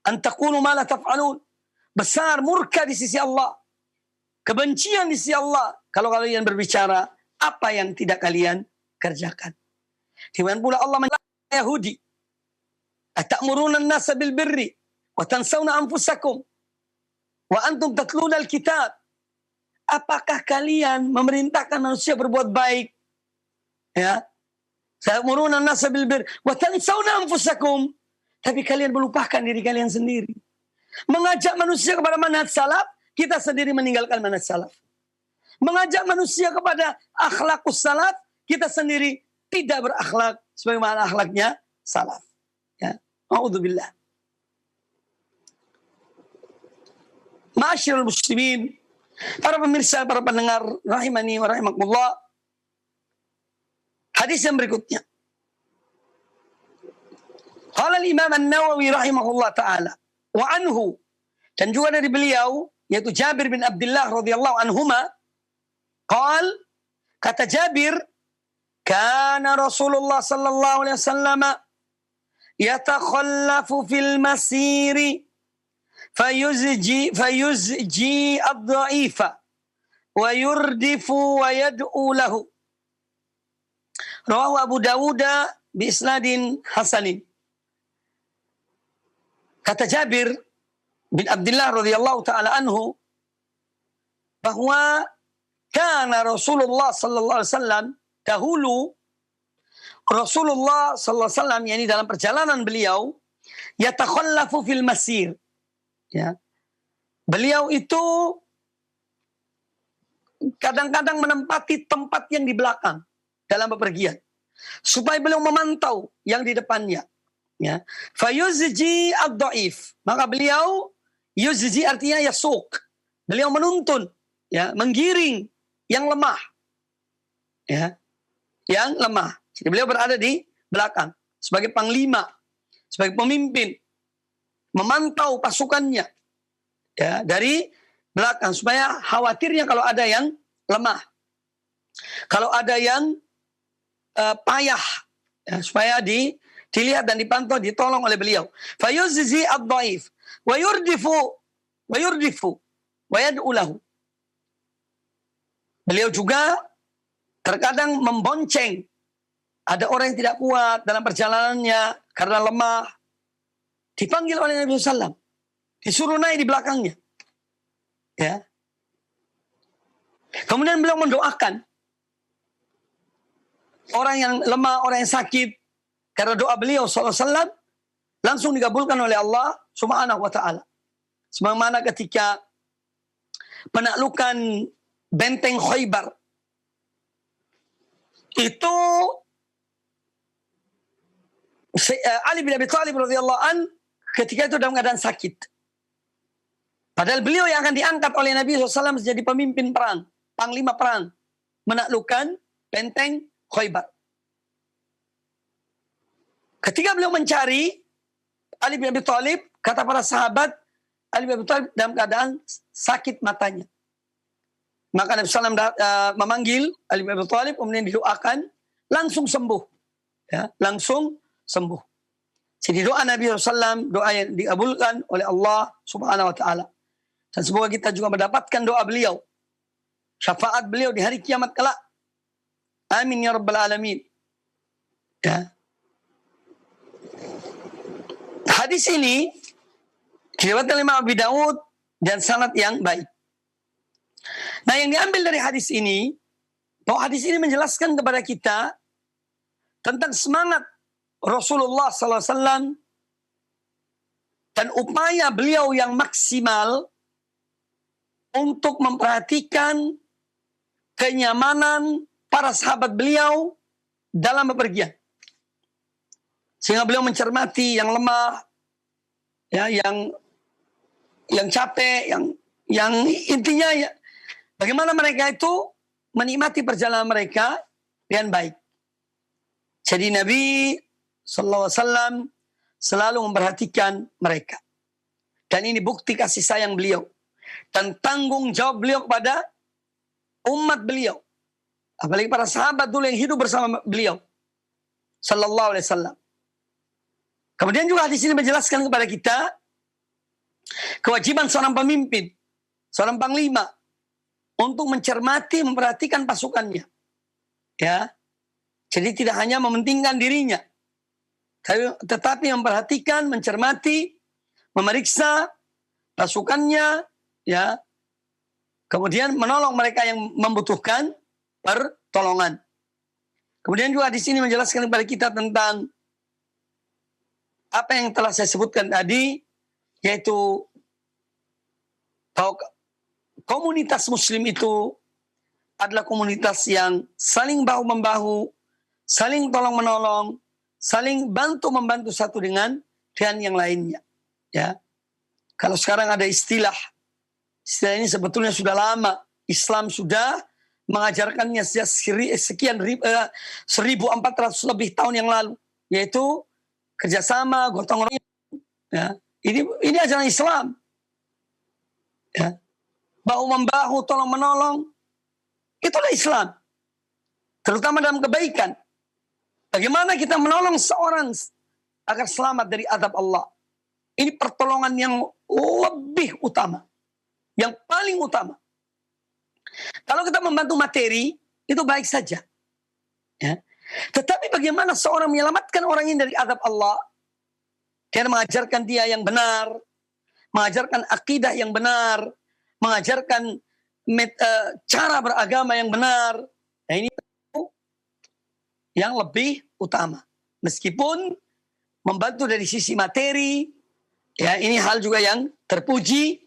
an taqulu ma la taf'alun, besar murka di sisi Allah, kebencian di sisi Allah kalau kalian berbicara apa yang tidak kalian kerjakan. Demikian pula Allah menyebut Yahudi, atamuruna an-nasa bil birri wa tansawna anfusakum wa antum tatluna al-kitab. Apakah kalian memerintahkan manusia berbuat baik? Ya. Ta'muruna an-nasa bil birri wa tansawna anfusakum, tapi kalian melupakan diri kalian sendiri. Mengajak manusia kepada manhaj salaf, kita sendiri meninggalkan manhaj salaf. Mengajak manusia kepada akhlaqus salaf, kita sendiri tidak berakhlak sebagaimana akhlaknya salaf. Ya. A'udzubillah. Ma'asyiral muslimin, para pemirsa, para pendengar rahimani wa rahimakumullah. Hadis yang berikutnya. Qala al-Imam An-Nawawi rahimahullah taala wa anhu, dan juga dari beliau yaitu Jabir bin Abdullah radhiyallahu anhuma, kata Jabir, kana Rasulullah sallallahu alaihi wasallam yatakhallafu fil masiri fayuzji ad-dha'ifa wa yurdifu wa yad'u lahu. Rawahu Abu Dawud bi isnadin hasanin. Kata Jabir bin Abdullah radhiyallahu taala anhu bahwa kana Rasulullah sallallahu alaihi wasallam, dahulu Rasulullah sallallahu alaihi wasallam, yakni dalam perjalanan beliau, yatakhallafu fil masir. Ya. Beliau itu kadang-kadang menempati tempat yang di belakang dalam bepergian supaya beliau memantau yang di depannya. Ya. Fayuzji ad-dhaif, maka beliau, yuzji artinya yasuq, beliau menuntun, ya, menggiring yang lemah, ya, yang lemah. Jadi beliau berada di belakang sebagai panglima, sebagai pemimpin, memantau pasukannya, ya, dari belakang supaya khawatirnya kalau ada yang lemah, kalau ada yang payah, ya, supaya dilihat dan dipantau, ditolong oleh beliau. Fayuzzi ad-dhaif wa yurdifu wa yad'u lahu. Beliau juga terkadang membonceng, ada orang yang tidak kuat dalam perjalanannya karena lemah, dipanggil oleh Nabi SAW, disuruh naik di belakangnya. Ya. Kemudian beliau mendoakan orang yang lemah, orang yang sakit, karena doa beliau SAW langsung dikabulkan oleh Allah Subhanahu wa taala. Sebagaimana ketika penaklukan benteng Khaybar, itu Ali bin Abi Thalib radhiyallahu an ketika itu dalam keadaan sakit. Padahal beliau yang akan diangkat oleh Nabi SAW menjadi pemimpin perang, panglima perang, menaklukkan benteng Khaybar. Ketika beliau mencari Ali bin Abi Thalib, kata para sahabat, Ali bin Abi Thalib dalam keadaan sakit matanya. Maka Nabi SAW memanggil Ali bin Abi Thalib, kemudian didoakan, langsung sembuh. Ya, langsung sembuh. Jadi doa Nabi SAW, doa yang dikabulkan oleh Allah Subhanahu wa taala. Dan semoga kita juga mendapatkan doa beliau, syafaat beliau di hari kiamat kelak. Amin ya rabbal alamin. Ya. Hadis ini diriwayatkan oleh Imam Abu Dawud dan sanad yang baik. Nah, yang diambil dari hadis ini, bahwa hadis ini menjelaskan kepada kita tentang semangat Rasulullah SAW dan upaya beliau yang maksimal untuk memperhatikan kenyamanan para sahabat beliau dalam bepergian. Sehingga beliau mencermati yang lemah, ya, yang capek, yang intinya ya, bagaimana mereka itu menikmati perjalanan mereka dengan baik. Jadi Nabi SAW selalu memperhatikan mereka. Dan ini bukti kasih sayang beliau dan tanggung jawab beliau kepada umat beliau. Apalagi para sahabat dulu yang hidup bersama beliau. Sallallahu alaihi wasallam. Kemudian juga di sini menjelaskan kepada kita kewajiban seorang pemimpin, seorang panglima untuk mencermati, memperhatikan pasukannya. Ya. Jadi tidak hanya mementingkan dirinya, tetapi memperhatikan, mencermati, memeriksa pasukannya, ya. Kemudian menolong mereka yang membutuhkan pertolongan. Kemudian juga di sini menjelaskan kepada kita tentang apa yang telah saya sebutkan tadi, yaitu bahwa komunitas muslim itu adalah komunitas yang saling bahu-membahu, saling tolong-menolong, saling bantu-membantu satu dengan yang lainnya. Ya. Kalau sekarang ada istilah ini sebetulnya sudah lama. Islam sudah mengajarkannya sejak sekian 1400 lebih tahun yang lalu, yaitu kerjasama, gotong royong. Ya. Ini ajaran Islam. Ya. Bahu-membahu, tolong-menolong. Itulah Islam. Terutama dalam kebaikan. Bagaimana kita menolong seorang agar selamat dari azab Allah. Ini pertolongan yang lebih utama. Yang paling utama. Kalau kita membantu materi, itu baik saja. Ya. Tetapi bagaimana seorang menyelamatkan orang ini dari azab Allah? Dia mengajarkan dia yang benar. Mengajarkan akidah yang benar. Mengajarkan cara beragama yang benar. Nah ini yang lebih utama. Meskipun membantu dari sisi materi, ya ini hal juga yang terpuji,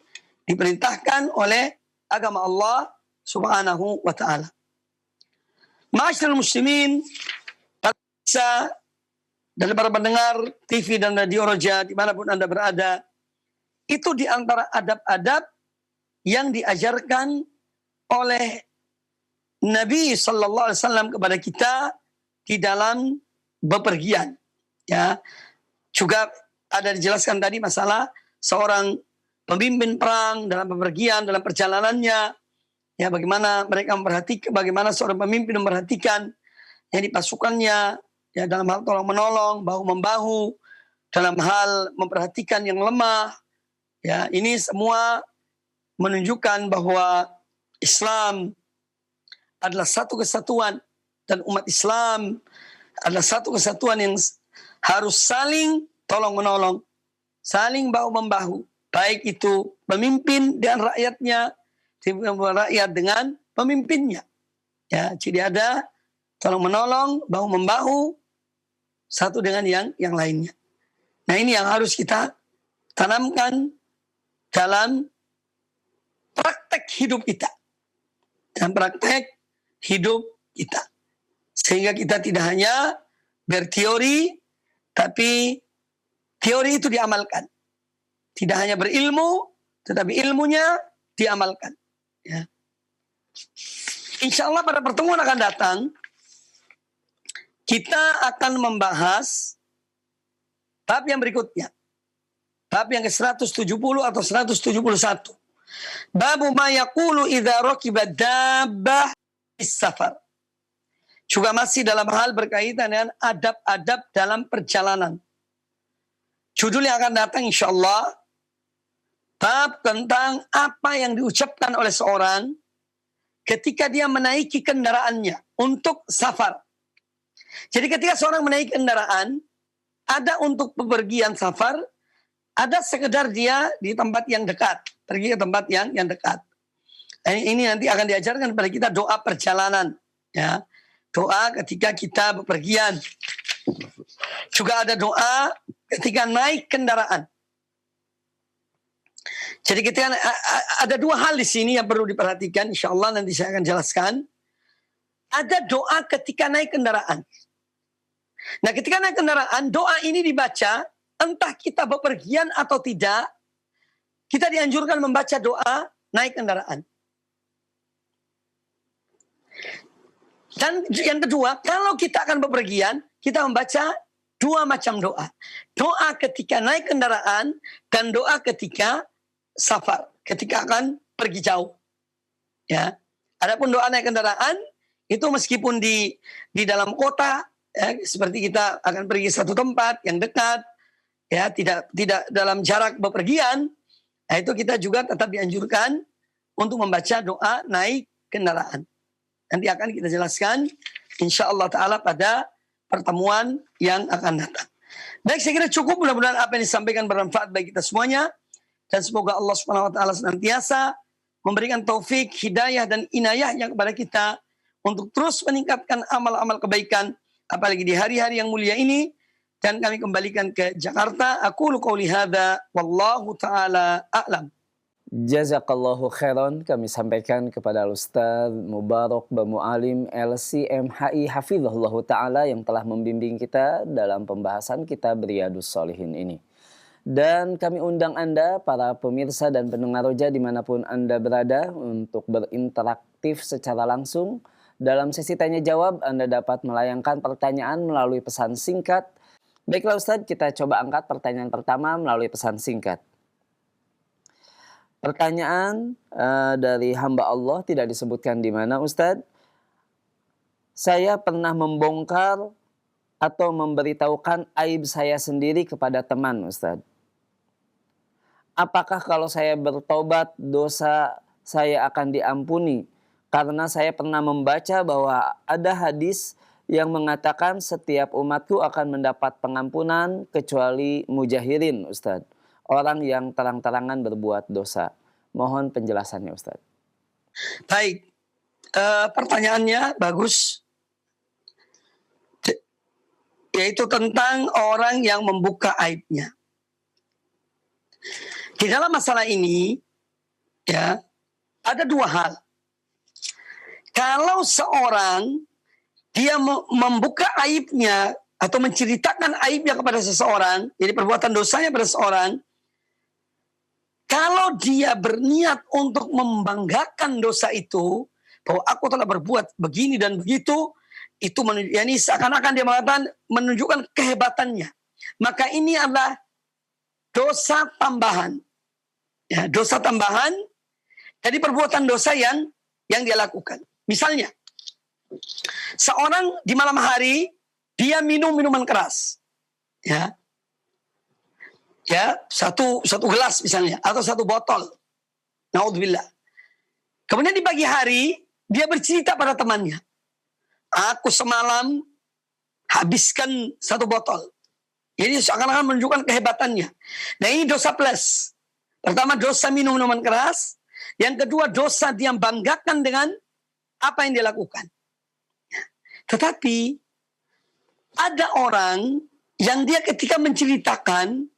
diperintahkan oleh agama Allah Subhanahu wa ta'ala. Ma'asyiral muslimin, para dan para pendengar TV dan Radio Roja dimanapun Anda berada, itu di antara adab-adab yang diajarkan oleh Nabi Sallallahu Alaihi Wasallam kepada kita di dalam bepergian. Ya, juga ada dijelaskan tadi masalah seorang pemimpin perang dalam bepergian, dalam perjalanannya. Ya, bagaimana mereka memperhatikan, bagaimana seorang pemimpin memperhatikan yang di pasukannya, ya dalam hal tolong menolong, bahu membahu, dalam hal memperhatikan yang lemah. Ya, ini semua menunjukkan bahwa Islam adalah satu kesatuan dan umat Islam adalah satu kesatuan yang harus saling tolong-menolong, saling bahu-membahu, baik itu pemimpin dan rakyatnya, rakyat dengan pemimpinnya. Ya, jadi ada tolong-menolong, bahu-membahu satu dengan yang lainnya. Nah, ini yang harus kita tanamkan dalam praktek hidup kita. Dalam praktek hidup kita. Sehingga kita tidak hanya berteori, tapi teori itu diamalkan. Tidak hanya berilmu, tetapi ilmunya diamalkan. Ya. Insya Allah pada pertemuan akan datang, kita akan membahas bab yang berikutnya. Bab yang ke-170 atau 171. Babu ma yaqulu idza rakiba dabbah bis-safar. Juga masih dalam hal berkaitan dengan adab-adab dalam perjalanan. Judul yang akan datang insyaallah bab tentang apa yang diucapkan oleh seorang ketika dia menaiki kendaraannya untuk safar. Jadi ketika seorang menaiki kendaraan, ada untuk bepergian safar, ada sekedar dia di tempat yang dekat, pergi ke tempat yang dekat. Ini nanti akan diajarkan kepada kita doa perjalanan, ya. Doa ketika kita bepergian. Juga ada doa ketika naik kendaraan. Jadi kita ada dua hal di sini yang perlu diperhatikan. Insya Allah nanti saya akan jelaskan. Ada doa ketika naik kendaraan. Nah, ketika naik kendaraan, doa ini dibaca, entah kita bepergian atau tidak, kita dianjurkan membaca doa naik kendaraan. Dan yang kedua, kalau kita akan bepergian, kita membaca dua macam doa. Doa ketika naik kendaraan dan doa ketika safar, ketika akan pergi jauh. Ya. Adapun doa naik kendaraan itu meskipun di dalam kota, ya, seperti kita akan pergi satu tempat yang dekat, ya, tidak dalam jarak bepergian, nah itu kita juga tetap dianjurkan untuk membaca doa naik kendaraan. Nanti akan kita jelaskan insya Allah Ta'ala pada pertemuan yang akan datang. Baik, saya kira cukup. Mudah-mudahan apa yang disampaikan bermanfaat bagi kita semuanya. Dan semoga Allah Subhanahu Wa Ta'ala senantiasa memberikan taufik, hidayah, dan inayahnya kepada kita untuk terus meningkatkan amal-amal kebaikan. Apalagi di hari-hari yang mulia ini. Dan kami kembalikan ke Jakarta. Aqulu qouli hadza wallahu ta'ala a'lam. Jazakallahu khairan, kami sampaikan kepada Ustaz Mubarak Bamu Alim LCMHI Hafizahullah Ta'ala yang telah membimbing kita dalam pembahasan kitab Riyadhus Shalihin ini. Dan kami undang Anda, para pemirsa dan pendengar Roja dimanapun Anda berada, untuk berinteraktif secara langsung. Dalam sesi tanya jawab, Anda dapat melayangkan pertanyaan melalui pesan singkat. Baiklah Ustaz, kita coba angkat pertanyaan pertama melalui pesan singkat. Pertanyaan dari hamba Allah, tidak disebutkan di mana Ustadz. Saya pernah membongkar atau memberitahukan aib saya sendiri kepada teman Ustadz. Apakah kalau saya bertobat dosa saya akan diampuni? Karena saya pernah membaca bahwa ada hadis yang mengatakan setiap umatku akan mendapat pengampunan kecuali mujahirin Ustadz. Orang yang terang-terangan berbuat dosa. Mohon penjelasannya Ustaz. Baik, pertanyaannya bagus. Yaitu tentang orang yang membuka aibnya. Di dalam masalah ini, ya, ada dua hal. Kalau seorang dia membuka aibnya atau menceritakan aibnya kepada seseorang, jadi perbuatan dosanya pada seseorang, kalau dia berniat untuk membanggakan dosa itu, bahwa aku telah berbuat begini dan begitu, itu yani seakan-akan dia mengatakan menunjukkan kehebatannya. Maka ini adalah dosa tambahan. Ya, dosa tambahan dari perbuatan dosa yang dia lakukan. Misalnya, seorang di malam hari dia minum minuman keras. Ya, satu gelas misalnya, atau satu botol. Naudzubillah. Kemudian di pagi hari, dia bercerita pada temannya. Aku semalam habiskan satu botol. Jadi seakan-akan menunjukkan kehebatannya. Nah ini dosa plus. Pertama dosa minum minuman keras. Yang kedua dosa dia banggakan dengan apa yang dia lakukan. Tetapi ada orang yang dia ketika menceritakan,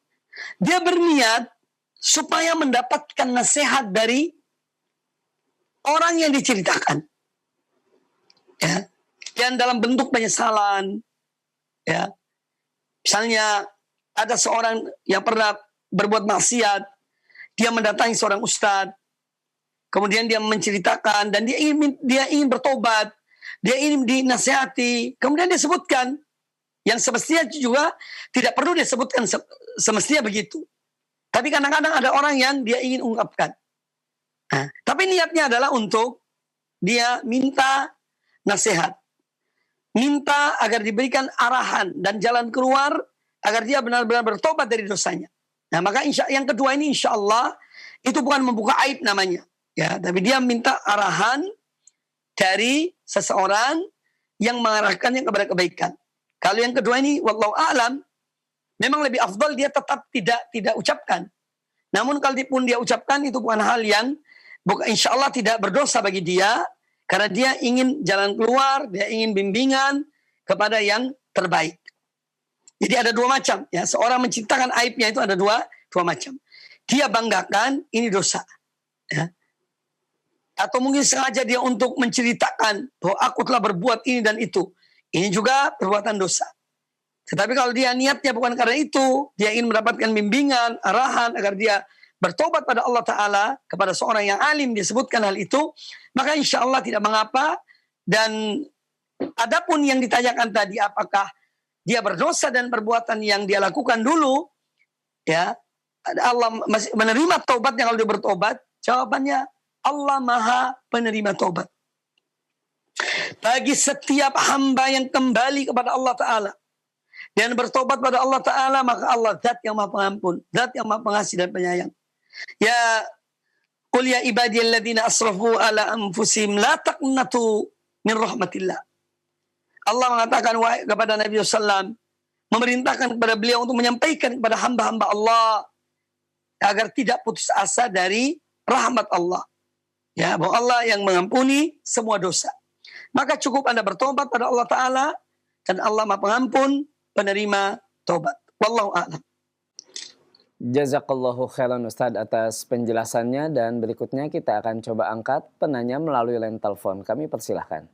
dia berniat supaya mendapatkan nasihat dari orang yang diceritakan. Ya. Dan dalam bentuk penyesalan. Ya. Misalnya ada seorang yang pernah berbuat maksiat. Dia mendatangi seorang ustadz. Kemudian dia menceritakan dan dia ingin bertobat. Dia ingin dinasihati. Kemudian dia sebutkan. Yang semestinya juga tidak perlu disebutkan semestinya begitu. Tapi kadang-kadang ada orang yang dia ingin ungkapkan. Nah, tapi niatnya adalah untuk dia minta nasihat. Minta agar diberikan arahan dan jalan keluar agar dia benar-benar bertobat dari dosanya. Nah, maka yang kedua ini insya Allah itu bukan membuka aib namanya. Ya, tapi dia minta arahan dari seseorang yang mengarahkannya kepada kebaikan. Kalau yang kedua ini, wallahu a'lam, memang lebih afdal dia tetap tidak ucapkan. Namun kalaupun dia ucapkan itu bukan hal yang insya Allah tidak berdosa bagi dia, karena dia ingin jalan keluar, dia ingin bimbingan kepada yang terbaik. Jadi ada dua macam, ya. Seorang menciptakan aibnya itu ada dua macam. dia banggakan, ini dosa. Ya. Atau mungkin sengaja dia untuk menceritakan bahwa aku telah berbuat ini dan itu. Ini juga perbuatan dosa. Tetapi kalau dia niatnya bukan karena itu, dia ingin mendapatkan bimbingan, arahan agar dia bertobat pada Allah Ta'ala, kepada seorang yang alim disebutkan hal itu, maka insya Allah tidak mengapa. Dan adapun yang ditanyakan tadi, apakah dia berdosa dan perbuatan yang dia lakukan dulu, ya Allah masih menerima taubatnya kalau dia bertobat? Jawabannya, Allah Maha penerima taubat. Bagi setiap hamba yang kembali kepada Allah Ta'ala dan bertobat pada Allah Ta'ala, maka Allah zat yang maha pengampun, zat yang maha pengasih dan penyayang. Ya qul ya ibadiyalladzina asrafu ala anfusihim la taqnatu min rahmatillah. Allah mengatakan kepada Nabi SAW, memerintahkan kepada beliau untuk menyampaikan kepada hamba-hamba Allah agar tidak putus asa dari rahmat Allah. Ya, bahwa Allah yang mengampuni semua dosa. Maka cukup Anda bertobat pada Allah Ta'ala, dan Allah maha pengampun, penerima tobat. Wallahu a'lam. Jazakallahu khairan Ustadz atas penjelasannya, dan berikutnya kita akan coba angkat penanya melalui line telepon. Kami persilahkan.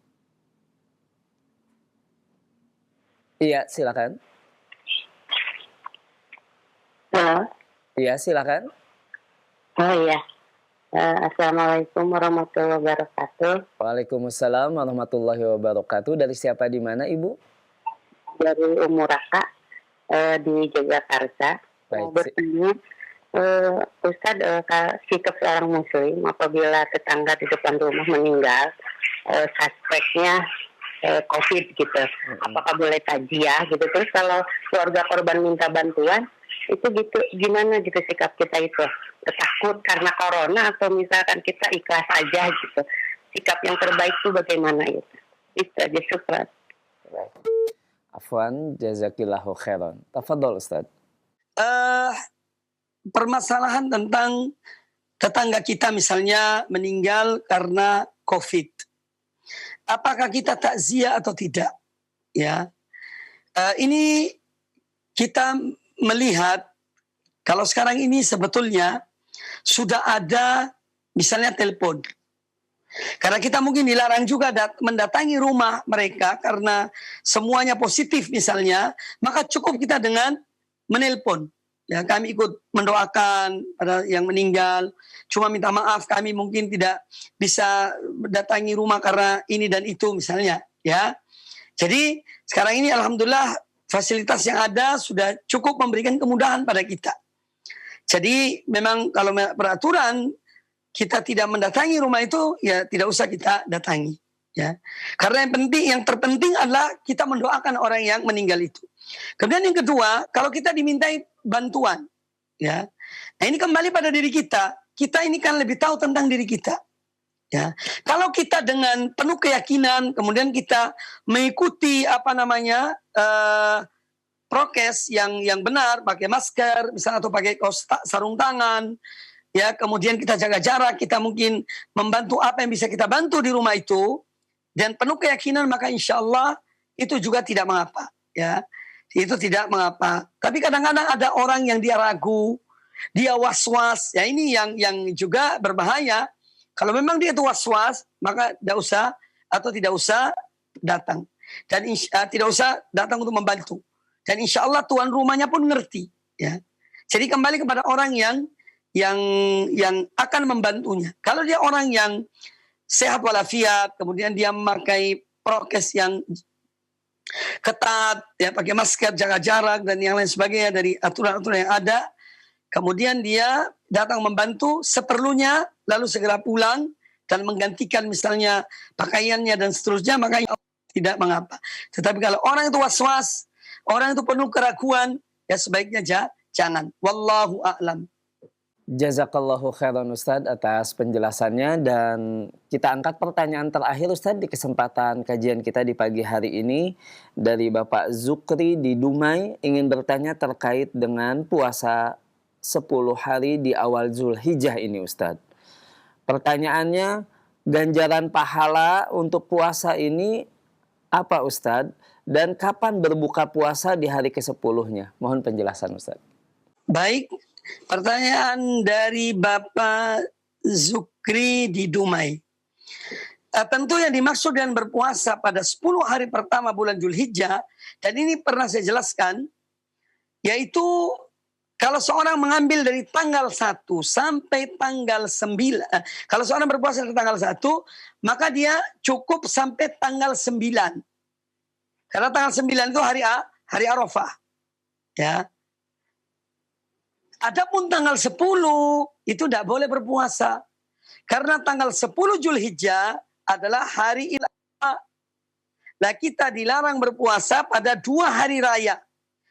Iya, silakan. Halo. Iya, silakan. Oh iya. Assalamualaikum warahmatullahi wabarakatuh. Waalaikumsalam warahmatullahi wabarakatuh. Dari siapa, di mana Ibu? Dari Umuraka di Jakarta. Mau bertanya, Ustadz, sikap seorang muslim apabila tetangga di depan rumah meninggal, suspeknya COVID gitu, apakah boleh takziah gitu? Terus kalau keluarga korban minta bantuan, itu gitu gimana gitu sikap kita itu? Takut karena corona atau misalkan kita ikhlas aja gitu? Sikap yang terbaik itu bagaimana itu? Itu aja, syukran. Afwan, jazakillahu khairan. Tafadhol Ustaz. Permasalahan tentang tetangga kita misalnya meninggal karena COVID. Apakah kita takziah atau tidak? Ya, ini kita melihat kalau sekarang ini sebetulnya sudah ada misalnya telepon. Karena kita mungkin dilarang juga mendatangi rumah mereka karena semuanya positif misalnya, maka cukup kita dengan menelpon. Ya, kami ikut mendoakan pada yang meninggal. Cuma minta maaf kami mungkin tidak bisa datangi rumah karena ini dan itu misalnya. Ya, jadi sekarang ini alhamdulillah fasilitas yang ada sudah cukup memberikan kemudahan pada kita. Jadi memang kalau peraturan kita tidak mendatangi rumah itu, ya tidak usah kita datangi. Ya, karena yang terpenting adalah kita mendoakan orang yang meninggal itu. Kemudian yang kedua, kalau kita dimintai bantuan, ya, nah ini kembali pada diri kita. Kita ini kan lebih tahu tentang diri kita. Ya, kalau kita dengan penuh keyakinan, kemudian kita mengikuti prokes yang benar, pakai masker, misalnya atau pakai sarung tangan. Ya, kemudian kita jaga jarak, kita mungkin membantu apa yang bisa kita bantu di rumah itu, dan penuh keyakinan, maka insya Allah itu juga tidak mengapa. Ya, itu tidak mengapa. Tapi kadang-kadang ada orang yang dia ragu, dia was-was. Ya, ini yang juga berbahaya. Kalau memang dia itu was-was, maka tidak usah datang. Dan tidak usah datang untuk membantu. Dan insya Allah tuan rumahnya pun ngerti. Ya. Jadi kembali kepada orang yang akan membantunya. Kalau dia orang yang sehat walafiat, kemudian dia memakai prokes yang ketat, ya pakai masker, jaga jarak dan yang lain sebagainya dari aturan-aturan yang ada, kemudian dia datang membantu seperlunya, lalu segera pulang dan menggantikan misalnya pakaiannya dan seterusnya, maka tidak mengapa. Tetapi kalau orang itu was-was, orang itu penuh keraguan, ya sebaiknya jangan. Wallahu a'lam. Jazakallahu khairan Ustadz atas penjelasannya, dan kita angkat pertanyaan terakhir Ustadz di kesempatan kajian kita di pagi hari ini dari Bapak Zukri di Dumai, ingin bertanya terkait dengan puasa 10 hari di awal Zulhijjah ini Ustadz. Pertanyaannya, ganjaran pahala untuk puasa ini apa Ustadz, dan kapan berbuka puasa di hari ke-10-nya? Mohon penjelasan Ustadz. Baik, Pertanyaan dari Bapak Zukri di Dumai. Tentu yang dimaksud dengan berpuasa pada 10 hari pertama bulan Zulhijjah, dan ini pernah saya jelaskan, yaitu kalau seorang mengambil dari tanggal 1 sampai tanggal 9, kalau seorang berpuasa dari tanggal 1, maka dia cukup sampai tanggal 9. Karena tanggal 9 itu hari Arafah. Ya. Adapun tanggal 10 itu tidak boleh berpuasa. Karena tanggal 10 Zulhijjah adalah hari Idul. Nah, kita dilarang berpuasa pada 2 hari raya,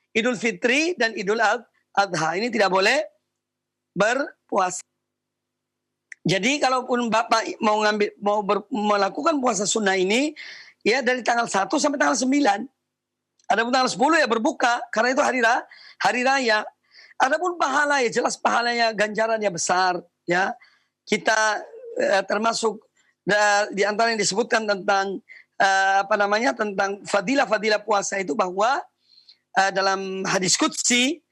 Idul Fitri dan Idul Adha. Ini tidak boleh berpuasa. Jadi kalaupun Bapak melakukan puasa sunnah ini, ya dari tanggal 1 sampai tanggal 9. Adapun tanggal 10 ya berbuka, karena itu hari raya. Adapun pahala, ya jelas pahalanya, ganjarannya besar. Ya, kita termasuk di antara yang disebutkan tentang tentang fadilah puasa itu, bahwa dalam hadis qudsi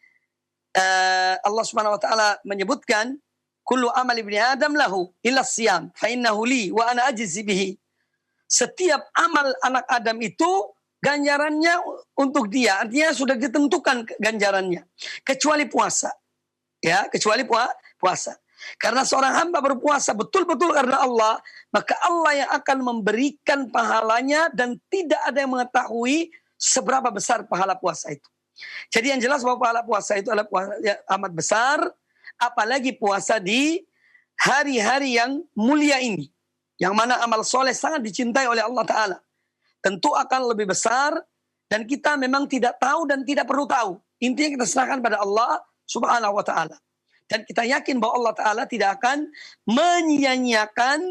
Allah Subhanahu wa taala menyebutkan, kullu amal ibni adam lahu illa siyam fa innahu li wa ana ajzi bihi. Setiap amal anak Adam itu ganjarannya untuk dia, artinya sudah ditentukan ganjarannya, kecuali puasa. Ya, kecuali puasa. Karena seorang hamba berpuasa betul-betul karena Allah, maka Allah yang akan memberikan pahalanya, dan tidak ada yang mengetahui seberapa besar pahala puasa itu. Jadi yang jelas bahwa pahala puasa itu adalah puasa yang amat besar, apalagi puasa di hari-hari yang mulia ini, yang mana amal soleh sangat dicintai oleh Allah Ta'ala. Tentu akan lebih besar, dan kita memang tidak tahu dan tidak perlu tahu. Intinya kita serahkan pada Allah Subhanahu wa Ta'ala. Dan kita yakin bahwa Allah Ta'ala tidak akan menyia-nyiakan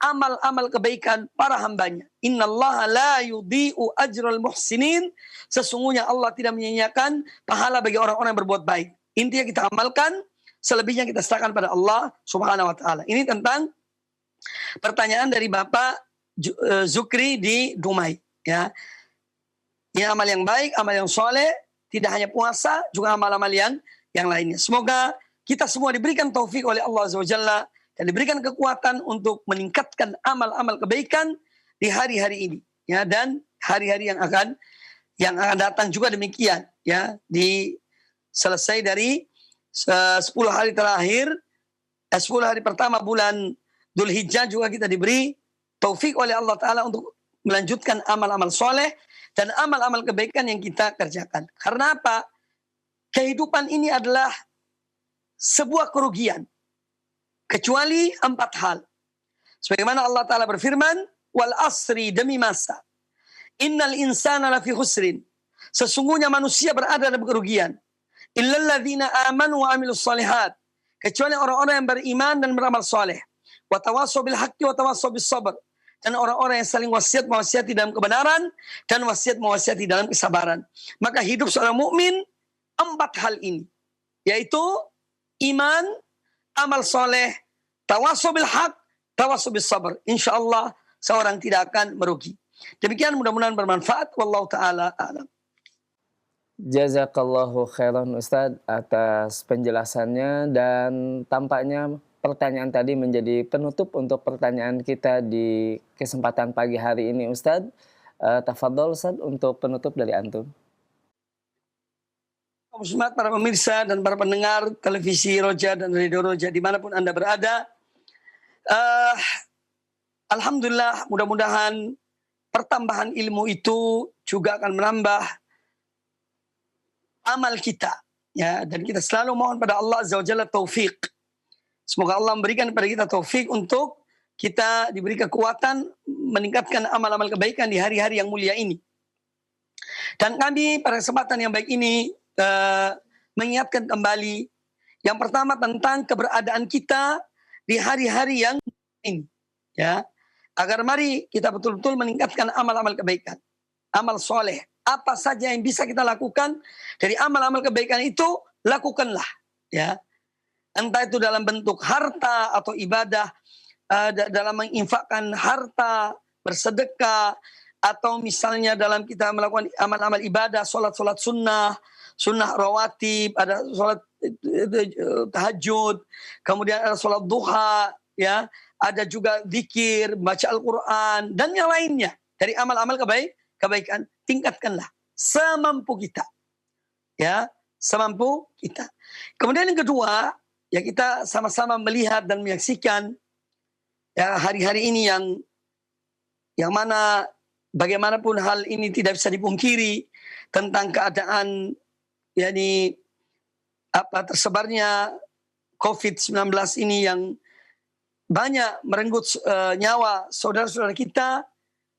amal-amal kebaikan para hambanya. Innallaha la yudhi'u ajral muhsinin. Sesungguhnya Allah tidak menyia-nyiakan pahala bagi orang-orang yang berbuat baik. Intinya kita amalkan, selebihnya kita serahkan pada Allah Subhanahu wa Ta'ala. Ini tentang pertanyaan dari Bapak Zukri di Dumai. Ya. Ini amal yang baik, amal yang soleh, tidak hanya puasa, juga amal-amal yang lainnya. Semoga kita semua diberikan taufik oleh Allah Azza wa Jalla, dan diberikan kekuatan untuk meningkatkan amal-amal kebaikan di hari-hari ini, ya, dan hari-hari yang akan datang juga demikian, ya. Selesai dari 10 hari terakhir, 10 hari pertama bulan Dzulhijjah juga kita diberi taufik oleh Allah Ta'ala untuk melanjutkan amal-amal soleh dan amal-amal kebaikan yang kita kerjakan. Karena apa? Kehidupan ini adalah sebuah kerugian, kecuali 4 hal. Sebagaimana Allah Ta'ala berfirman, wal asri, demi masa, innal insana lafi khusrin, sesungguhnya manusia berada dalam kerugian, illal ladzina amanu wa amilus solihat, kecuali orang-orang yang beriman dan beramal soleh, wa tawassaw bil haqqi wa tawassaw bis sabr, dan orang-orang yang saling wasiat mewasiati dalam kebenaran dan wasiat mewasiati dalam kesabaran. Maka hidup seorang mukmin 4 hal ini, yaitu iman, amal soleh, tawassaw bil haq, tawassaw bis sabr. Insyaallah seorang tidak akan merugi. Demikian, mudah-mudahan bermanfaat. Wallahu ta'ala a'lam. Jazakallahu khairan Ustadz atas penjelasannya, dan tampaknya pertanyaan tadi menjadi penutup untuk pertanyaan kita di kesempatan pagi hari ini Ustadz. Tafadhol Ustadz untuk penutup dari antum. Muslimat, para pemirsa dan para pendengar televisi Roja dan Radio Roja dimanapun Anda berada, alhamdulillah, mudah-mudahan pertambahan ilmu itu juga akan menambah amal kita, ya, dan kita selalu mohon pada Allah Azza wa Jalla taufik. Semoga Allah memberikan kepada kita taufik untuk kita diberi kekuatan meningkatkan amal-amal kebaikan di hari-hari yang mulia ini. Dan kami pada kesempatan yang baik ini mengingatkan kembali, yang pertama tentang keberadaan kita di hari-hari yang ini, ya, agar mari kita betul-betul meningkatkan amal-amal kebaikan, amal soleh. Apa saja yang bisa kita lakukan dari amal-amal kebaikan itu, lakukanlah, ya. Entah itu dalam bentuk harta atau ibadah, dalam menginfakkan harta, bersedekah, atau misalnya dalam kita melakukan amal-amal ibadah, sholat sunnah rawatib, ada sholat tahajud, kemudian ada sholat duha, ya, ada juga zikir, baca Al-Quran, dan yang lainnya. Dari amal-amal kebaikan, tingkatkanlah semampu kita. Ya, semampu kita. Kemudian yang kedua, ya kita sama-sama melihat dan menyaksikan ya hari-hari ini yang mana bagaimanapun hal ini tidak bisa dipungkiri tentang keadaan yakni tersebarnya COVID-19 ini yang banyak merenggut nyawa saudara-saudara kita,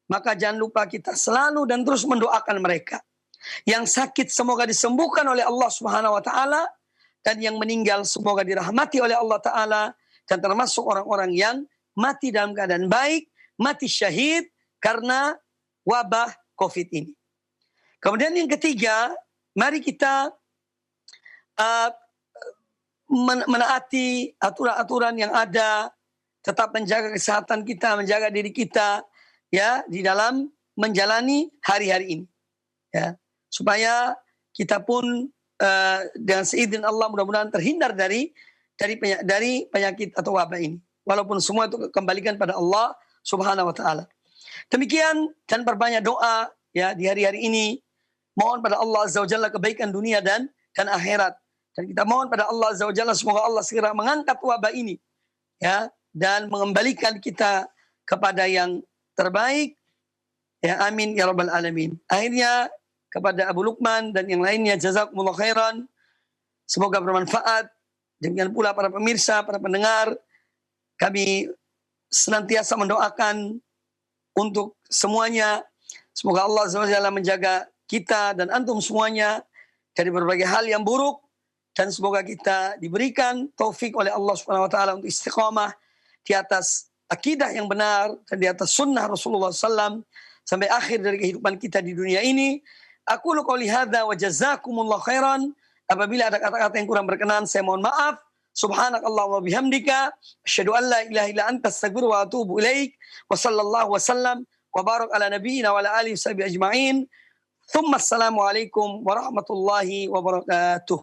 maka jangan lupa kita selalu dan terus mendoakan mereka. Yang sakit semoga disembuhkan oleh Allah Subhanahu wa taala, dan yang meninggal semoga dirahmati oleh Allah taala, dan termasuk orang-orang yang mati dalam keadaan baik, mati syahid karena wabah Covid ini. Kemudian yang ketiga, mari kita menaati aturan-aturan yang ada, tetap menjaga kesehatan kita, menjaga diri kita ya di dalam menjalani hari-hari ini. Ya, supaya kita pun dengan seizin Allah mudah-mudahan terhindar dari penyakit atau wabah ini. Walaupun semua itu kembalikan pada Allah Subhanahu wa taala. Demikian, dan perbanyak doa ya di hari-hari ini. Mohon pada Allah Azza wa Jalla kebaikan dunia dan akhirat. Dan kita mohon pada Allah Azza wa Jalla semoga Allah segera mengangkat wabah ini ya dan mengembalikan kita kepada yang terbaik. Ya amin ya rabbal alamin. Akhirnya kepada Abu Lukman dan yang lainnya, jazakumullah khairan. Semoga bermanfaat. Demikian pula para pemirsa, para pendengar, kami senantiasa mendoakan untuk semuanya. Semoga Allah Azza wa Jalla menjaga kita dan antum semuanya dari berbagai hal yang buruk, dan semoga kita diberikan taufik oleh Allah Subhanahu wa taala untuk istiqamah di atas akidah yang benar dan di atas sunnah Rasulullah SAW sampai akhir dari kehidupan kita di dunia ini. Aku qouli hadza wa jazakumullah khairan. Apabila ada kata-kata yang kurang berkenan, saya mohon maaf. Subhanakallahumma wa bihamdika asyhadu an la ilaha illa anta astaghfiruka wa atubu ilaik. Wa sallallahu wasallam wa barak ala nabiyyina wa ala alihi washabihi ajma'in. Thumma assalamu alaikum warahmatullahi wabarakatuh.